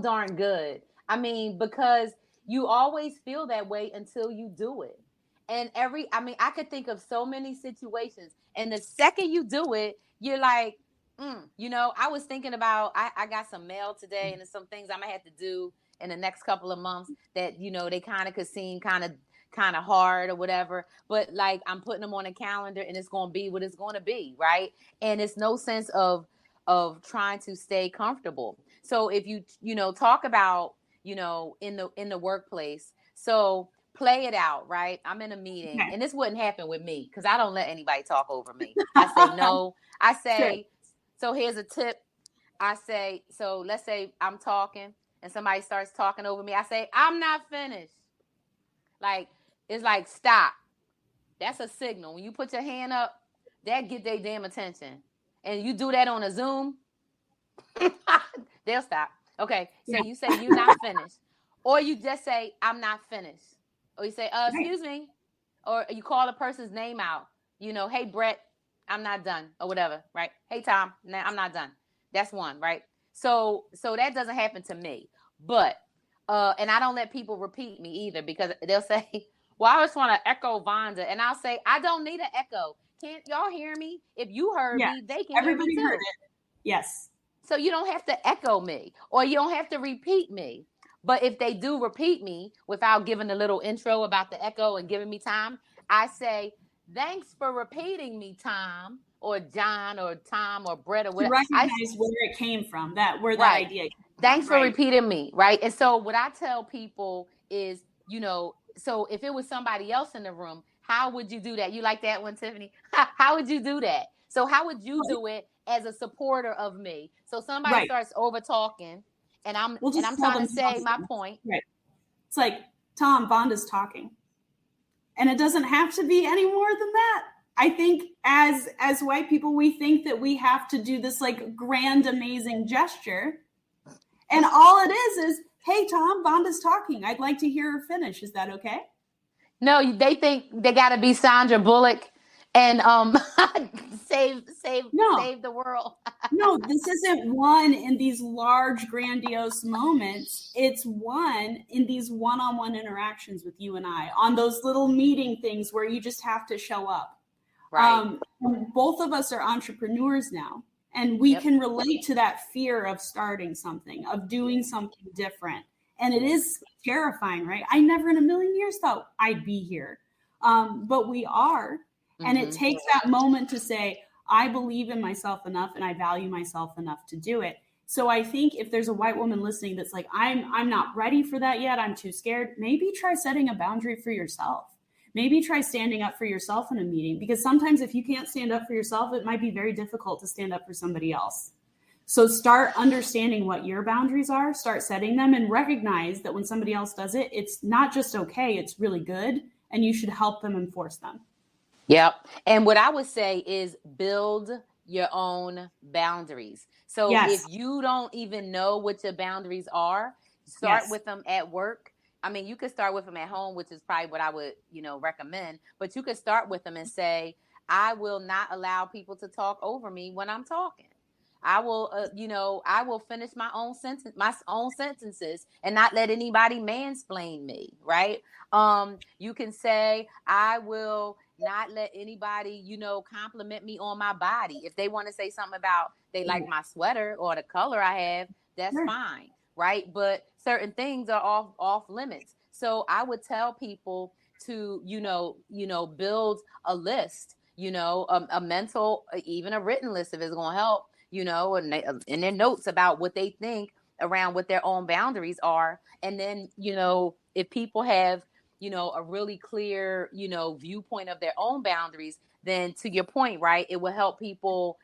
darn good. I mean, because you always feel that way until you do it. And I could think of so many situations. And the second you do it, you're like, you know, I was thinking about, I got some mail today and there's some things I'm going to have to do in the next couple of months that, you know, they kind of could seem kind of hard or whatever. But like, I'm putting them on a calendar and it's going to be what it's going to be. Right. And it's no sense of trying to stay comfortable. So if you know, talk about, you know, in the workplace, so play it out, right? I'm in a meeting and this wouldn't happen with me because I don't let anybody talk over me. I say, no, I say, so here's a tip. I say, so let's say I'm talking and somebody starts talking over me. I say, I'm not finished. Like, it's like, stop. That's a signal. When you put your hand up, that get their damn attention. And you do that on a Zoom, they'll stop. Okay, so you say you're not finished. Or you just say, I'm not finished. Or you say, excuse me. Or you call the person's name out. You know, hey, Brett, I'm not done. Or whatever, right? Hey, Tom, I'm not done. That's one, right? So that doesn't happen to me. But, and I don't let people repeat me either because they'll say, well, I just want to echo Vonda. And I'll say, I don't need an echo. Can't y'all hear me? If you heard me, they can hear me too. Heard it. Yes. So you don't have to echo me or you don't have to repeat me. But if they do repeat me without giving a little intro about the echo and giving me time, I say, thanks for repeating me, Tom or John or Tom or Brett or whatever. Recognize where it came from, where that idea came from. Thanks for repeating me, right? And so what I tell people is, you know, so if it was somebody else in the room, how would you do that? You like that one, Tiffany? How would you do that? So how would you do it as a supporter of me? So somebody starts over talking and I'm trying to say my point. Right. It's like, Tom, Vonda's talking. And it doesn't have to be any more than that. I think as white people, we think that we have to do this like grand, amazing gesture. And all it is, hey, Tom, Vonda's talking. I'd like to hear her finish. Is that okay? No, they think they got to be Sandra Bullock and save the world. No, this isn't one in these large, grandiose moments. It's one in these one-on-one interactions with you and I on those little meeting things where you just have to show up. Right. Both of us are entrepreneurs now, and we can relate to that fear of starting something, of doing something different. And it is terrifying, right? I never in a million years thought I'd be here. but we are. And it takes that moment to say, I believe in myself enough and I value myself enough to do it. So I think if there's a white woman listening that's like, I'm not ready for that yet, I'm too scared, maybe try setting a boundary for yourself. Maybe try standing up for yourself in a meeting, because sometimes if you can't stand up for yourself, it might be very difficult to stand up for somebody else. So start understanding what your boundaries are, start setting them, and recognize that when somebody else does it, it's not just okay, it's really good, and you should help them enforce them. Yep. And what I would say is build your own boundaries. So Yes. if you don't even know what your boundaries are, start with them at work. I mean, you could start with them at home, which is probably what I would, recommend, but you could start with them and say, I will not allow people to talk over me when I'm talking. I will, I will finish my own sentences and not let anybody mansplain me. Right. You can say, I will not let anybody, compliment me on my body. If they want to say something about they like my sweater or the color I have, that's fine. Right. But certain things are off limits. So I would tell people to, build a list, a mental, even a written list if it's going to help, and in their notes about what they think around what their own boundaries are. And then, if people have, a really clear, viewpoint of their own boundaries, then to your point, right, it will help people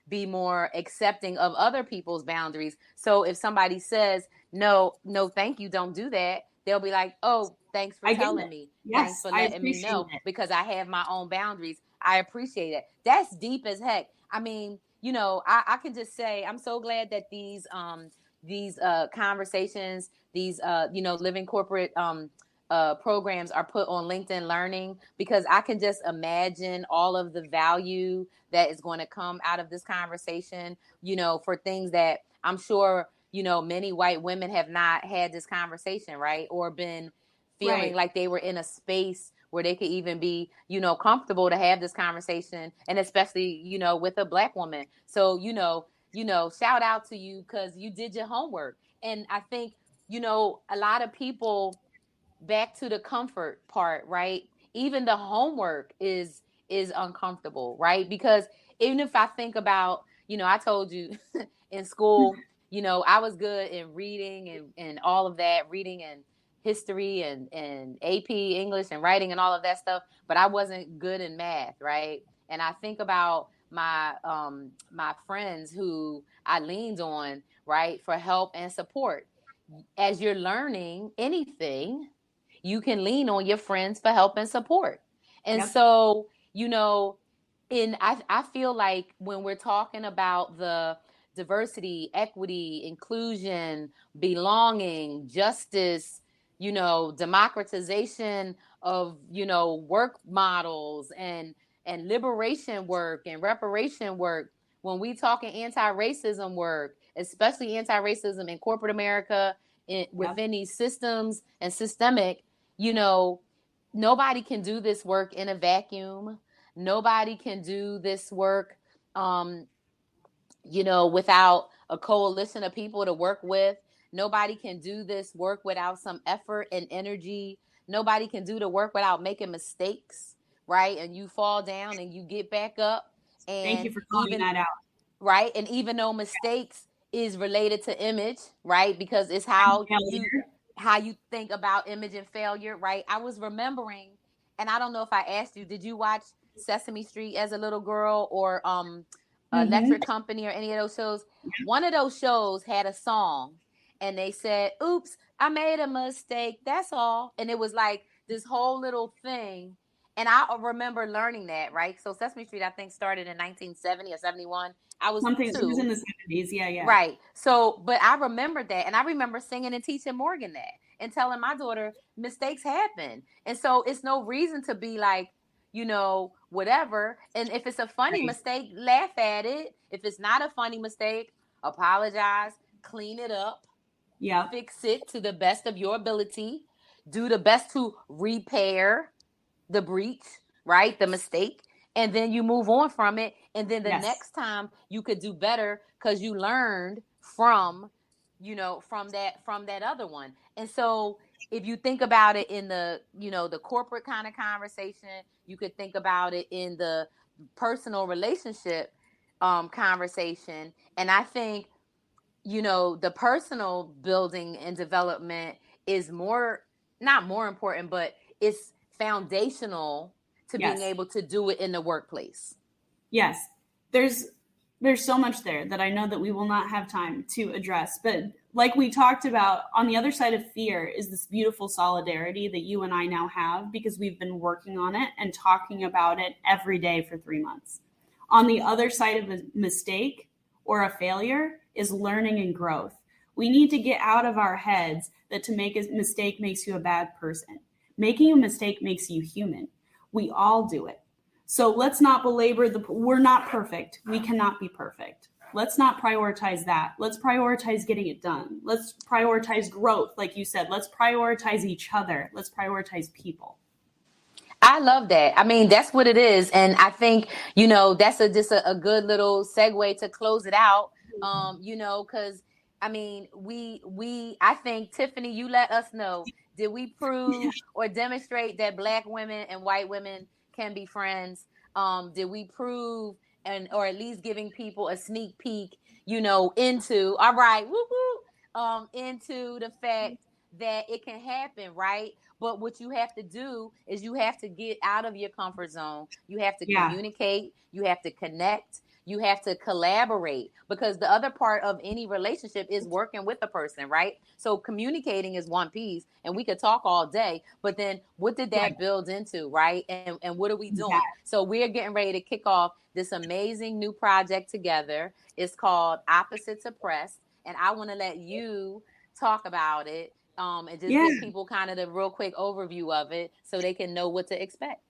be more accepting of other people's boundaries. So if somebody says, no, thank you, don't do that, they'll be like, oh, thanks for telling me. Yes, thanks for letting me know because I have my own boundaries. I appreciate it. That's deep as heck. I mean, I can just say I'm so glad that these conversations, these living corporate programs are put on LinkedIn Learning, because I can just imagine all of the value that is going to come out of this conversation, for things that I'm sure, many white women have not had this conversation, right? Or been feeling like they were in a space where they could even be, comfortable to have this conversation, and especially, with a Black woman. So, shout out to you because you did your homework. And I think, a lot of people, back to the comfort part, right? Even the homework is uncomfortable, right? Because even if I think about, I told you in school, I was good in reading and all of that, reading and history and AP English and writing and all of that stuff, but I wasn't good in math, right? And I think about my my friends who I leaned on, right, for help and support. As you're learning anything, you can lean on your friends for help and support. And so, I feel like when we're talking about the diversity, equity, inclusion, belonging, justice, democratization of, work models and liberation work and reparation work, when we talking anti-racism work, especially anti-racism in corporate America, within these systems and systemic, nobody can do this work in a vacuum. Nobody can do this work, without a coalition of people to work with. Nobody can do this work without some effort and energy. Nobody can do the work without making mistakes, right? And you fall down and you get back up. And thank you for calling that out. Right. And even though mistakes is related to image, right? Because it's how you think about image and failure, right? I was remembering, and I don't know if I asked you, did you watch Sesame Street as a little girl, or Electric Company, or any of those shows? One of those shows had a song, and they said, oops, I made a mistake, that's all. And it was like this whole little thing. And I remember learning that, right? So Sesame Street, I think, started in 1970 or 71. I was something 2. It was in the 70s, yeah. Right. So, but I remember that, and I remember singing and teaching Morgan that, and telling my daughter mistakes happen, and so it's no reason to be like, whatever. And if it's a funny mistake, laugh at it. If it's not a funny mistake, apologize, clean it up, fix it to the best of your ability, do the best to repair the breach, right? The mistake. And then you move on from it. And then the next time you could do better because you learned from from that other one. And so if you think about it in the, the corporate kind of conversation, you could think about it in the personal relationship conversation. And I think, the personal building and development is not more important, but it's foundational to being able to do it in the workplace. Yes. There's so much there that I know that we will not have time to address. But like we talked about, on the other side of fear is this beautiful solidarity that you and I now have because we've been working on it and talking about it every day for 3 months. On the other side of a mistake or a failure is learning and growth. We need to get out of our heads that to make a mistake makes you a bad person. Making a mistake makes you human. We all do it. So let's not belabor we're not perfect. We cannot be perfect. Let's not prioritize that. Let's prioritize getting it done. Let's prioritize growth. Like you said, let's prioritize each other. Let's prioritize people. I love that. I mean, that's what it is. And I think, that's just a good little segue to close it out. Because I mean, I think, Tiffany, you let us know, did we prove or demonstrate that Black women and white women can be friends? Did we prove or at least giving people a sneak peek, into, all right, into the fact that it can happen, right? But what you have to do is you have to get out of your comfort zone. You have to communicate. You have to connect. You have to collaborate, because the other part of any relationship is working with a person, right? So communicating is one piece, and we could talk all day, but then what did that build into, right? And what are we doing? Yeah. So we're getting ready to kick off this amazing new project together. It's called Opposites Oppressed, and I want to let you talk about it. And just give people kind of the real quick overview of it so they can know what to expect.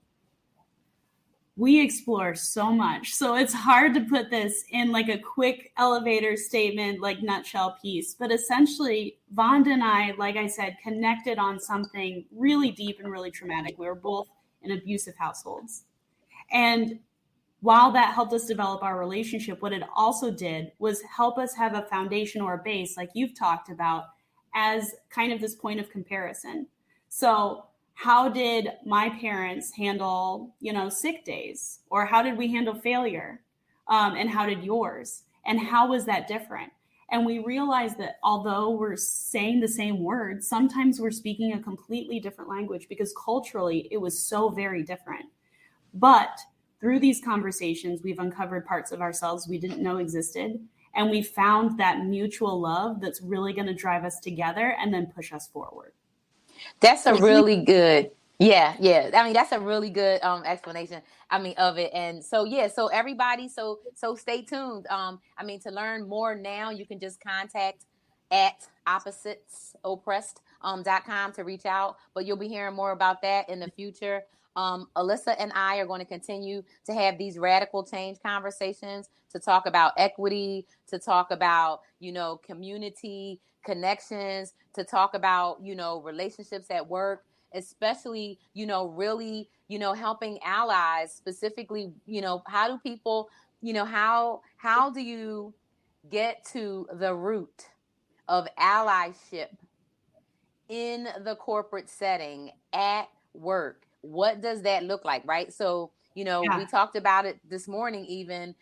We explore so much. So it's hard to put this in like a quick elevator statement, like nutshell piece. But essentially, Vonda and I, like I said, connected on something really deep and really traumatic. We were both in abusive households. And while that helped us develop our relationship, what it also did was help us have a foundation or a base, like you've talked about, as kind of this point of comparison. So how did my parents handle, sick days? Or how did we handle failure? And how did yours? And how was that different? And we realized that although we're saying the same words, sometimes we're speaking a completely different language because culturally it was so very different. But through these conversations, we've uncovered parts of ourselves we didn't know existed. And we found that mutual love that's really going to drive us together and then push us forward. That's a really good, I mean, that's a really good explanation, of it. And so, so everybody, so stay tuned. To learn more now, you can just contact at oppositesoppressed.com to reach out. But you'll be hearing more about that in the future. Elisa and I are going to continue to have these radical change conversations to talk about equity, to talk about, community connections, to talk about, relationships at work, especially, really, helping allies specifically, how do people, how do you get to the root of allyship in the corporate setting at work? What does that look like, right? So, we talked about it this morning, even,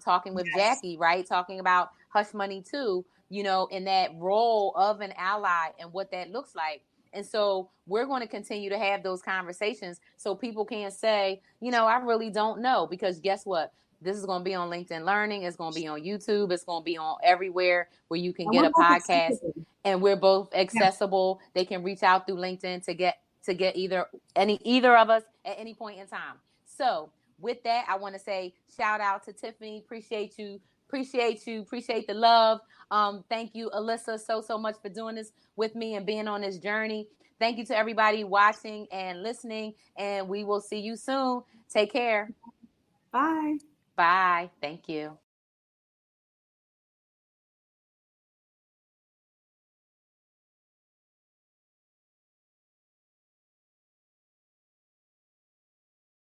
talking with Jackie, right? Talking about Hush Money too, in that role of an ally and what that looks like. And so we're going to continue to have those conversations so people can say, I really don't know, because guess what? This is going to be on LinkedIn Learning. It's going to be on YouTube. It's going to be on everywhere where you can get a podcast. And we're both accessible. Yeah. They can reach out through LinkedIn to get either of us at any point in time. So with that, I want to say shout out to Tiffany. Appreciate you. Appreciate the love. Thank you, Elisa, so much for doing this with me and being on this journey. Thank you to everybody watching and listening, and we will see you soon. Take care. Bye. Bye. Thank you.